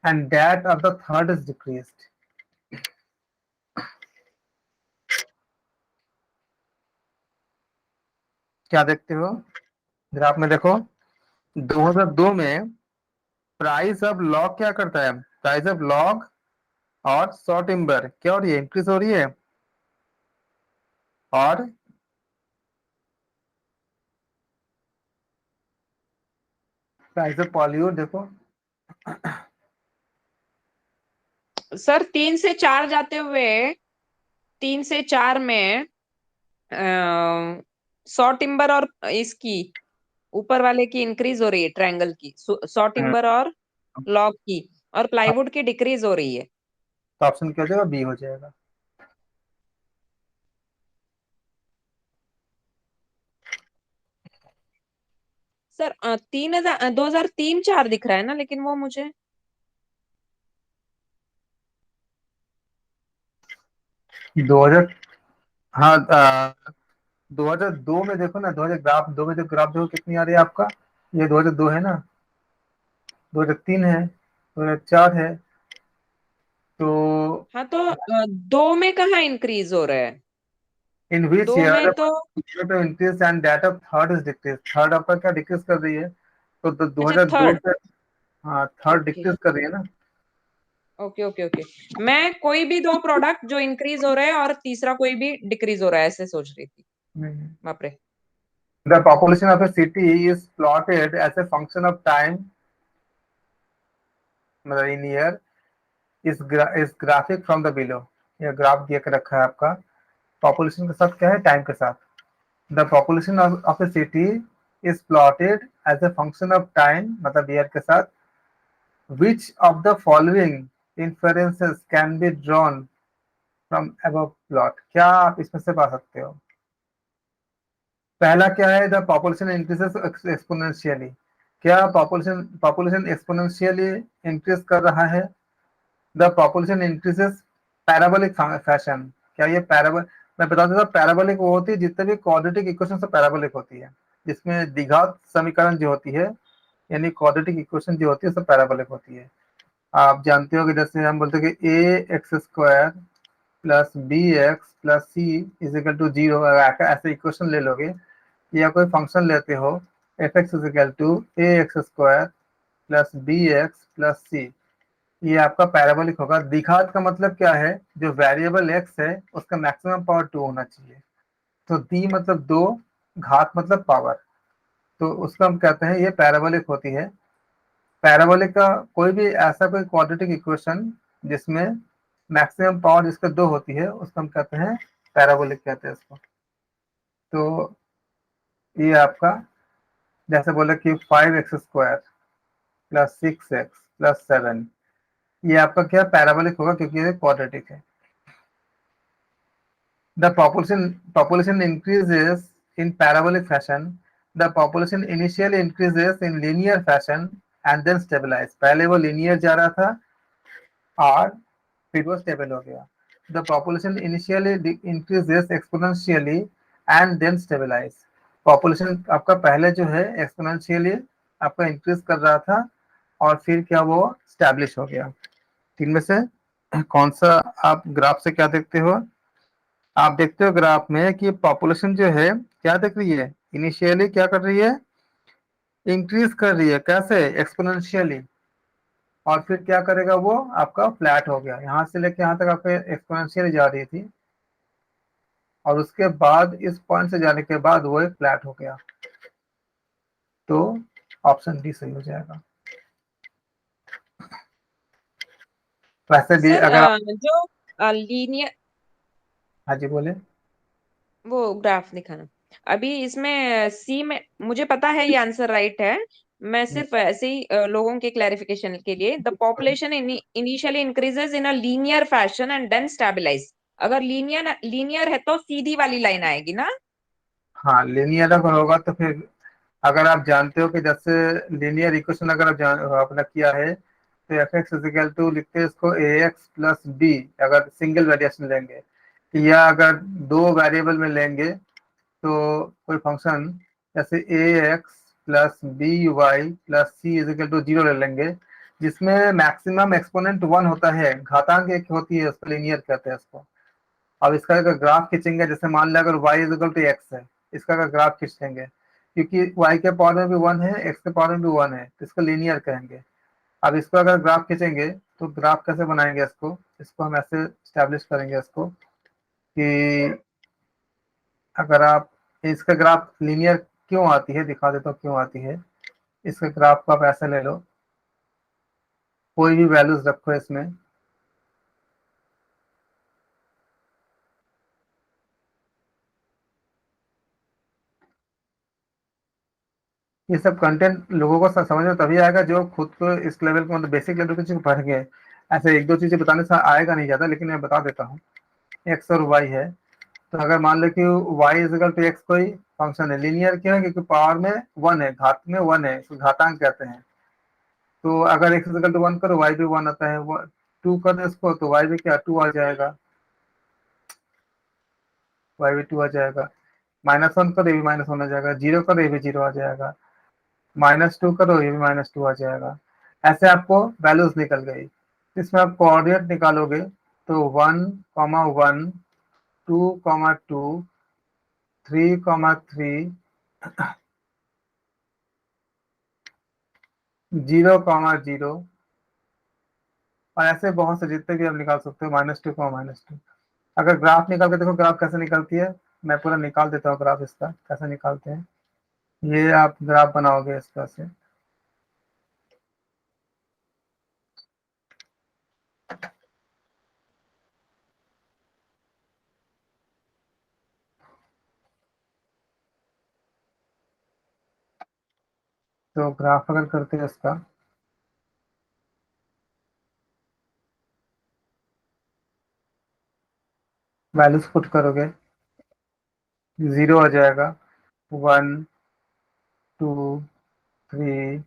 and that of the third is decreased. क्या देखते हो, ग्राफ में देखो, 2002 में प्राइस ऑफ लॉग क्या करता है, प्राइस ऑफ लॉग और सॉ टिम्बर क्या हो रही है, इंक्रीज हो रही है, और प्राइस ऑफ पॉलीवुड देखो, सर 3 से 4 जाते हुए, 3 से 4 में 100 टिम्बर और इसकी ऊपर वाले की इंक्रीज हो रही है, ट्रायंगल की 100 टिम्बर और लॉग की, और प्लाईवुड की डिक्रीज हो रही है। तो ऑप्शन क्या हो जाएगा, बी हो जाएगा। सर 2003-4 दिख रहा है ना, लेकिन वो मुझे 2000, हाँ 2002 में देखो ना, 2000 ग्राफ, 2 में जो ग्राफ देखो कितनी आ रही है आपका, ये 2002 है ना, 2003 है, 2004 है, तो हाँ, तो 2 में कहाँ इंक्रीज हो रहा है? इन विच 2 में ईयर तो, तो increase and that of third is decrease, third आपका क्या डिक्रीज कर रही है, तो अच्छा 2002 थर्ड, से, हाँ थर्ड ओके डिक्रीज कर रही है ना। Okay okay okay. मैं कोई भी 2 प्रोडक्ट जो इंक्रीज हो रहा है और तीसरा कोई भी डिक्रीज हो रहा है ऐसे सोच रही थी। बाप रे। The population of a city is plotted as a function of time, मतलब in year, is graphic from the below। ये ग्राफ दिया के रखा है आपका, पॉपुलेशन के साथ क्या है, टाइम के साथ। The population of a city is plotted as a function of time, मतलब ईयर के साथ। Which of the following inferences can be drawn from above plot, क्या आप इसमें से पा सकते हो। पहला क्या है, द पॉपुलेशन इंक्रीजेस एक्सपोनेंशियली, क्या पॉपुलेशन पॉपुलेशन एक्सपोनेंशियली इंक्रीज कर रहा है। The population increases parabolic fashion, क्या ये पैराबोल, मैं बता देता हूँ, पैराबोलिक वो होती है जितने भी क्वाड्रेटिक इक्वेशन से पैराबोलिक होती है, जिसमें द्विघात समीकरण जो होती है, यानी क्वाड्रेटिक इक्वेशन जो होती है सब पैराबोलिक होती है। आप जानते हो कि जैसे हम बोलते हैं कि a x square plus b x plus c is equal to 0, ऐसे इक्वेशन ले लोगे, या कोई फंक्शन लेते हो f x is equal to a x square plus b x plus c, ये आपका पैराबोलिक होगा। द्विघात का मतलब क्या है, जो वेरिएबल एक्स है उसका मैक्सिमम पावर 2 होना चाहिए। तो दी मतलब 2, घात मतलब पावर, तो उसको हम कहते हैं ये पैराबोलिक होती है। पैराबोलिक का कोई भी ऐसा कोई क्वाड्रेटिक इक्वेशन जिसमें मैक्सिमम पावर जिसका 2 होती है उसको हम कहते हैं पैराबोलिक कहते हैं इसको। तो ये आपका जैसे बोले कि 5x² प्लस 6x प्लस 7, ये आपका क्या पैराबोलिक होगा क्योंकि ये क्वाड्रेटिक है। The population increases in parabolic fashion. The population initially increases in linear fashion and then stabilize. पहले वो linear जा रहा था और फिर वो stable हो गया। The population initially increases exponentially and then stabilize. Population आपका पहले जो है exponentially आपका increase कर रहा था और फिर क्या वो establish हो गया। तीन में से कौन सा आप ग्राफ से क्या देखते हो? आप देखते हो ग्राफ में कि पॉपुलेशन जो है क्या देख रही है, इनिशियली क्या कर रही है, इंक्रीज कर रही है। कैसे? एक्सपोनेंशियली। और फिर क्या करेगा वो, आपका फ्लैट हो गया, यहाँ से लेके यहाँ तक आपका एक्सपोनेंशियली जा रही थी और उसके बाद इस पॉइंट से जाने के बाद वो फ्लैट हो गया। तो ऑप्शन डी सही हो जाएगा। वैसे भी सर अगर जो लीनियर हाँ जी बोले। वो ग्राफ दिखाना। अभी इसमें सी में मुझे पता है ये आंसर राइट है। मैं सिर्फ ऐसे ही लोगों के क्लैरिफिकेशन के लिए, the population initially increases in a linear fashion and then stabilize. अगर लीनियर लीनियर है तो सीधी वाली लाइन आएगी ना? हाँ, लिनियर अगर होगा तो फिर अगर आप जानते हो कि जैसे लिनियर इक्वेशन अगर अपना किया है तो एफ एक्स इजिकल टू लिखते हैं इसको ए एक्स प्लस बी, अगर सिंगल वेरिएशन लेंगे, या अगर दो वेरिएबल में लेंगे तो कोई फंक्शन जैसे a x plus b y plus c is equal to 0 ले लेंगे, जिसमें मैक्सिमम एक्सपोनेंट 1 होता है, घातांक 1 होती है, उसको लिनियर कहते हैं इसको। अब इसका अगर ग्राफ खींचेंगे, जैसे मान लिया अगर y इजिकल टू एक्स है, इसका अगर ग्राफ खींचेंगे, क्योंकि y के पावर में भी 1 है, x के पावर में भी 1 है, तो इसको लीनियर कहेंगे। अब इसको अगर ग्राफ खींचेंगे तो ग्राफ कैसे बनाएंगे, इसको इसको हम ऐसे स्टैब्लिश करेंगे इसको कि अगर आप इसका ग्राफ लीनियर क्यों आती है, दिखा देता हूँ क्यों आती है। इसके ग्राफ को आप ऐसे ले लो, कोई भी वैल्यूज रखो इसमें, ये सब कंटेंट लोगों को समझ में तभी आएगा जो खुद को इस लेवल को, मतलब बेसिक लेवल की चीज पढ़ गए। ऐसे एक दो चीजें बताने से आएगा नहीं ज्यादा, लेकिन मैं बता देता हूँ। एक्स और वाई है, तो अगर मान लो कि वाई इजिकल टू एक्स कोई फंक्शन है, लीनियर क्यों है, क्योंकि पावर में 1 है, घात में 1 है, इसको घातांक कहते हैं। तो अगर एक्स इजिकल टू 1 करो, वाई भी 1 आता है, 2 कर दो इसको तो वाई भी क्या 2 आ जाएगा, वाई भी 2 आ जाएगा। -1 करो ये भी -1 आ जाएगा, 0 करो ये भी 0 आ जाएगा, -2 करो ये भी -2 आ जाएगा। ऐसे आपको वैल्यूज निकल गई। इसमें आप कोऑर्डिनेट निकालोगे तो 1,1, 2,2, 3,3, 0,0, और ऐसे बहुत से जितने भी आप निकाल सकते हो, -2, -2। अगर ग्राफ निकाल के देखो ग्राफ कैसे निकलती है, मैं पूरा निकाल देता हूँ ग्राफ इसका कैसे निकालते हैं। ये आप ग्राफ बनाओगे इसका से, तो ग्राफ अगर करते हैं इसका, वैल्यूज पुट करोगे, 0 आ जाएगा, 1, 2, 3,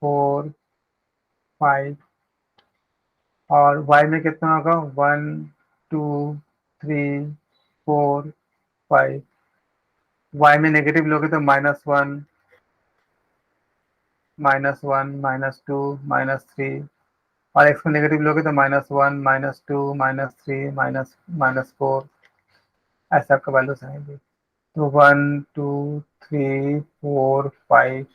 4, 5, और y में कितना होगा, 1, 2, 3, 4, 5। y में नेगेटिव लोगे तो -1, -1, -2, -3, और एक्स में नेगेटिव लोगे तो -1 -2 -3 -4 ऐसे आपका वैल्यूज आएंगे। तो 1 2 3 4 5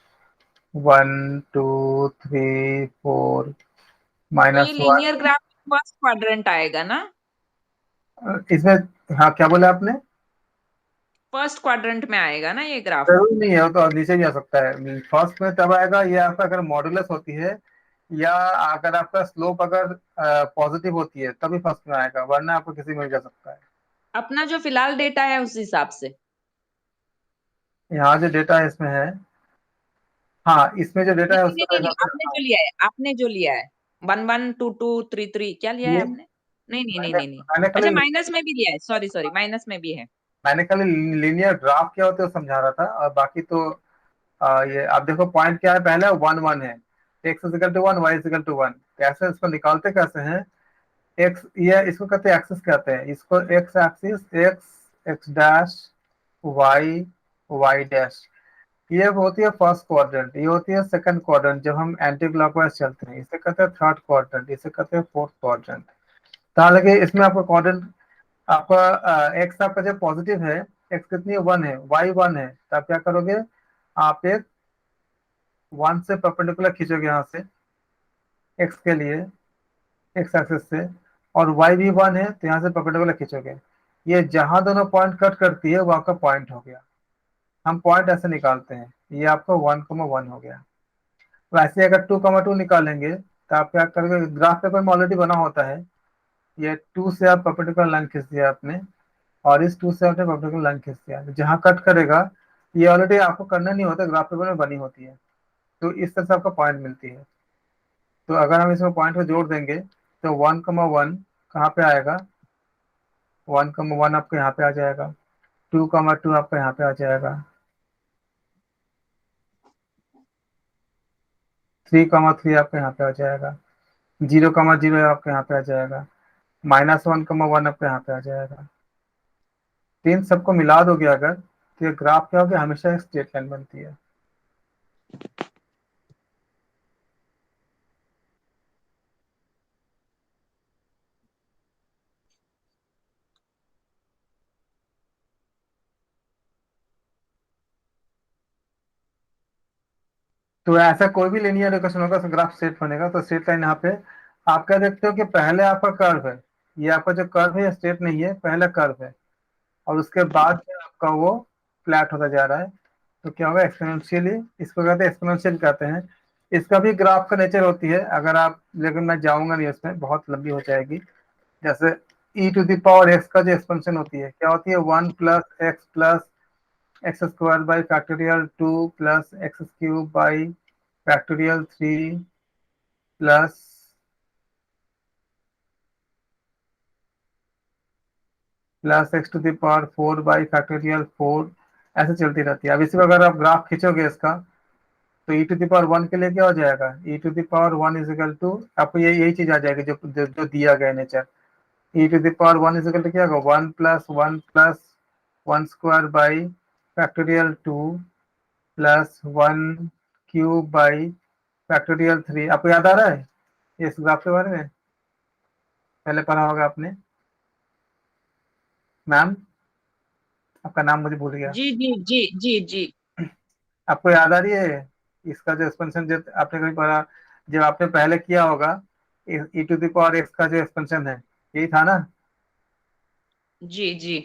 1 2 3 4 तो ये -1 लीनियर ग्राफ फर्स्ट क्वाड्रेंट आएगा ना? इसमें। हाँ, क्या बोला आपने? फर्स्ट क्वाड्रेंट में आएगा ना ये ग्राफ? जरूरी नहीं है, वो तो नीचे भी आ सकता है। फर्स्ट में तब आएगा ये आपका अगर मॉडुलस होती है, या अगर आपका स्लोप अगर पॉजिटिव होती है तभी फर्स्ट में आएगा, वरना आपको किसी में भी जा सकता है। अपना जो फिलहाल डेटा है उस हिसाब से। यहाँ जो डेटा है इसमें है, हाँ इसमें जो डेटा नहीं है नहीं उसका नहीं तो नहीं, हिसाब आपने से। जो लिया है, आपने जो लिया है 112233 क्या लिया है ये आपने? नहीं नहीं नहीं मैंने नहीं नहीं। मैंने अच्छा, खाली माइनस में भी लिया है, सॉरी सॉरी, माइनस में भी है। मैंने खाली लीनियर ग्राफ क्या होता है वो समझा रहा था, और बाकी तो ये आप देखो पॉइंट क्या है, पहले 1 1 है, x is equal to 1 y is equal to 1। कैसे इसको निकालते कैसे हैं? एक्स, ये इसको कहते हैं एक्सिस कहते हैं इसको, x axis, x x dash, y y dash. ये होती है फर्स्ट क्वाड्रेंट, ये होती है सेकंड क्वाड्रेंट जब हम एंटी क्लॉकवाइज चलते हैं, इसे कहते हैं थर्ड क्वाड्रेंट, इसे कहते हैं फोर्थ क्वाड्रेंट। तो हालांकि इसमें आपका क्वाड्रेंट, आपका एक्स आपका जब पॉजिटिव है, एक्स कितनी है 1 है, वाई 1 है, तो आप क्या करोगे, आप एक 1 से परपेंडिकुलर खींचोगे यहाँ से एक्स के लिए, एक्स एक्सिस से, और वाई भी 1 है तो यहाँ से परपेंडिकुलर खींचोगे। ये जहां दोनों पॉइंट कट करती है वो आपका पॉइंट हो गया। हम पॉइंट ऐसे निकालते हैं, ये आपका 1,1 हो गया। वैसे अगर 2,2 निकालेंगे तो आप क्या करोगे, ग्राफ पेपर में ऑलरेडी बना होता है, ये 2 से आप परपेंडिकुलर लाइन खींच दिया आपने, और इस 2 से आपने परपेंडिकुलर लाइन खींच दिया, जहां कट करेगा ये ऑलरेडी आपको करना नहीं होता, ग्राफ पेपर में बनी होती है। तो इस तरह से आपको पॉइंट मिलती है। तो अगर हम इसमें पॉइंट को जोड़ देंगे तो 1,1 कहाँ पे आएगा, 1,1 आपको यहाँ पे आ जाएगा, 2,2 आपका यहाँ पे आ जाएगा, 3,3 आपका यहाँ पे आ जाएगा, 0,0 आपके यहाँ पे आ जाएगा, -1,1 आपके यहाँ पे आ जाएगा। तो इन सबको मिला दोगे अगर, तो ये ग्राफ क्या होगा, हमेशा एक स्ट्रेट लाइन बनती है। तो ऐसा कोई भी लीनियर इक्वेशन होगा तो ग्राफ स्ट्रेट बनेगा। तो स्ट्रेट लाइन यहाँ पे आप क्या देखते हो कि पहले आपका कर्व है, ये आपका जो कर्व है स्ट्रेट नहीं है, पहला कर्व है, और उसके बाद में आपका वो फ्लैट होता जा रहा है। तो क्या होगा, एक्सपोनेंशियली, इसको कहते हैं एक्सपोनेंशियल कहते हैं। इसका भी ग्राफ का नेचर होती है, अगर आप, लेकिन मैं जाऊंगा नहीं उसमें, बहुत लंबी हो जाएगी। जैसे e⁻x का जो एक्सपेंशन होती है क्या होती है, 1 + x square by factorial 2 + x³ by factorial 3 plus x⁴ by factorial 4, ऐसे चलती रहती है। अब इसी को अगर आप ग्राफ खींचोगे इसका, तो e⁻1 के लिए क्या हो जाएगा, e⁻1 इजिकल टू, आपको यही चीज आ जाएगी जो दिया गया नेचर। e⁻1 इजिकल टू क्या होगा, 1 + 1 square by factorial 2 plus 1³ by factorial 3। आपको याद आ रहा है इस ग्राफ के बारे में, पहले पढ़ा होगा आपने। मैम, आपका नाम मुझे भूल गया। जी जी जी जी जी। आपको याद आ रही है इसका जो एक्सपेंशन, जब आपने कभी पढ़ा, जब आपने पहले किया होगा, e⁻x का जो एक्सपेंशन है, यही था ना। जी जी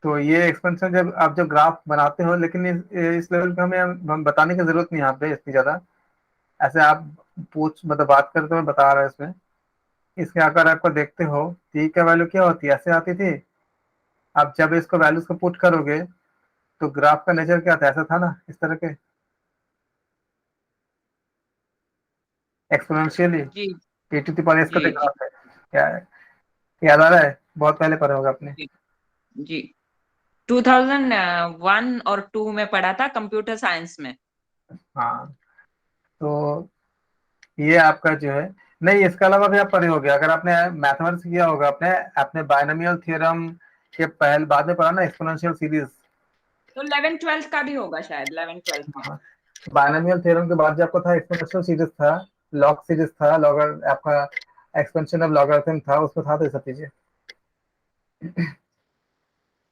तो ये एक्सपेंशन जब आप जब ग्राफ बनाते हो, लेकिन इस लेवल पे हमें हम बताने की जरूरत नहीं है यहाँ पे इतनी ज्यादा, ऐसे आप पूछ मतलब बात करते हुए बता रहे हैं इसमें। इसके अगर आपको देखते हो t का वैल्यू क्या होती है, ऐसे आती थी। आप जब इसको वैल्यूज को पुट करोगे तो ग्राफ का नेचर क्या था, ऐसा था ना, इस तरह के एक्सपोनेंशियली जी e⁻x का जी जो जी ग्राफ है, क्या है, याद आ रहा है, बहुत पहले पढ़ा होगा आपने। जी जी। 2001 और 2 में पढ़ा था कंप्यूटर साइंस में। हाँ, तो ये आपका जो है, नहीं इसके अलावा भी आप पढ़े होगे, अगर आपने मैथमेटिक्स किया होगा, आपने अपने बायनोमियल थ्योरम के पहले बाद में पढ़ा ना, एक्सपोनेंशियल सीरीज। तो 11 12 का भी होगा शायद, 11 12 में। हाँ, बायनोमियल थ्योरम के बाद जो आपको था एक्सपोनेंशियल सीरीज था, लॉग सीरीज था, लॉगर आपका एक्सपेंशन ऑफ लॉगरिथम था, उसमें था तो ये सब चीजें।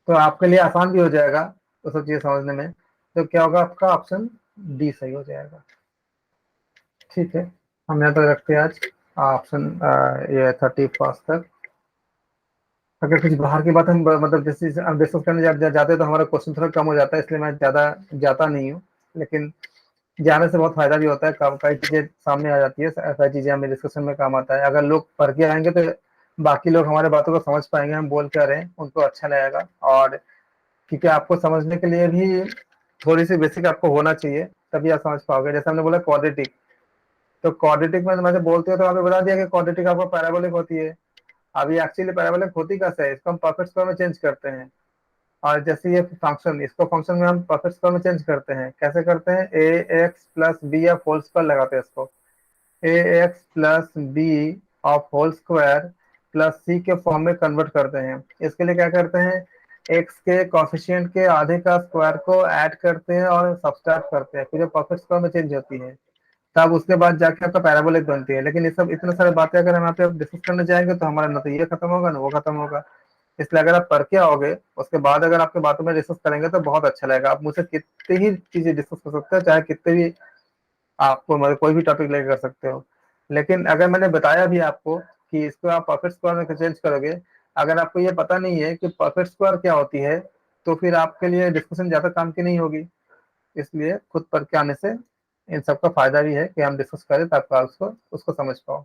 तो आपके लिए आसान भी हो जाएगा वो सब चीजें समझने में। तो क्या होगा, आपका ऑप्शन डी सही हो जाएगा। ठीक है, हम यहाँ तक रखते हैं आज ऑप्शन ये 31 तक। अगर कुछ बाहर की बात हम मतलब जैसे हम डिस्कस करने जाते हैं तो हमारा क्वेश्चन थोड़ा कम हो जाता है, इसलिए मैं ज़्यादा जाता नहीं हूँ। लेकिन जाने से बहुत फायदा भी होता है, कई चीज़ें सामने आ जाती है, कई चीज़ें हमें डिस्कशन में काम आता है। अगर लोग पढ़ के आएंगे तो बाकी लोग हमारे बातों को समझ पाएंगे, हम बोल क्या रहे हैं उनको अच्छा लगेगा। और क्योंकि आपको समझने के लिए भी थोड़ी सी बेसिक आपको होना चाहिए, तभी आप समझ पाओगे। जैसे हमने बोला क्वाड्रेटिक, तो क्वाड्रेटिक में मैंने बोलते हो तो आपने बता दिया कि क्वाड्रेटिक आपको पैराबोलिक होती है। अभी एक्चुअली पैराबोलिक होती कैसे है, इसको हम परफेक्ट स्क्वायर में चेंज करते हैं। और जैसे ये फंक्शन, इसको फंक्शन में हम परफेक्ट स्क्वायर में चेंज करते हैं। कैसे करते हैं, a x plus b of whole square लगाते हैं इसको, a x plus b of whole square plus c के फॉर्म में कन्वर्ट करते हैं। इसके लिए क्या करते हैं, एक्स के कोफिशिएंट के आधे का स्क्वायर को ऐड करते हैं और सब्सट्रैक्ट करते हैं, फिर ये परफेक्ट स्क्वायर में चेंज होती है, तब उसके बाद जाके आपका पैराबोलिक बनती है। लेकिन ये सब इतने सारे बातें अगर हम यहाँ पे डिस्कस करने जाएंगे तो हमारा ना तो ये खत्म होगा ना वो खत्म होगा। इसलिए अगर आप पढ़ के आओगे उसके बाद अगर आपके बातों में डिस्कस करेंगे तो बहुत अच्छा लगेगा। आप मुझसे कितनी ही चीजें डिस्कस कर सकते हो, चाहे कितने भी आपको मतलब कोई भी टॉपिक लेकर कर सकते हो। लेकिन अगर मैंने बताया भी आपको कि इसको आप परफेक्ट स्क्वायर में चेंज करोगे, अगर आपको ये पता नहीं है कि परफेक्ट स्क्वायर क्या होती है, तो फिर आपके लिए डिस्कशन ज्यादा काम की नहीं होगी। इसलिए खुद पढ़ के आने से इन सबका फायदा भी है कि हम डिस्कस करें, तब आप उसको समझ पाओ।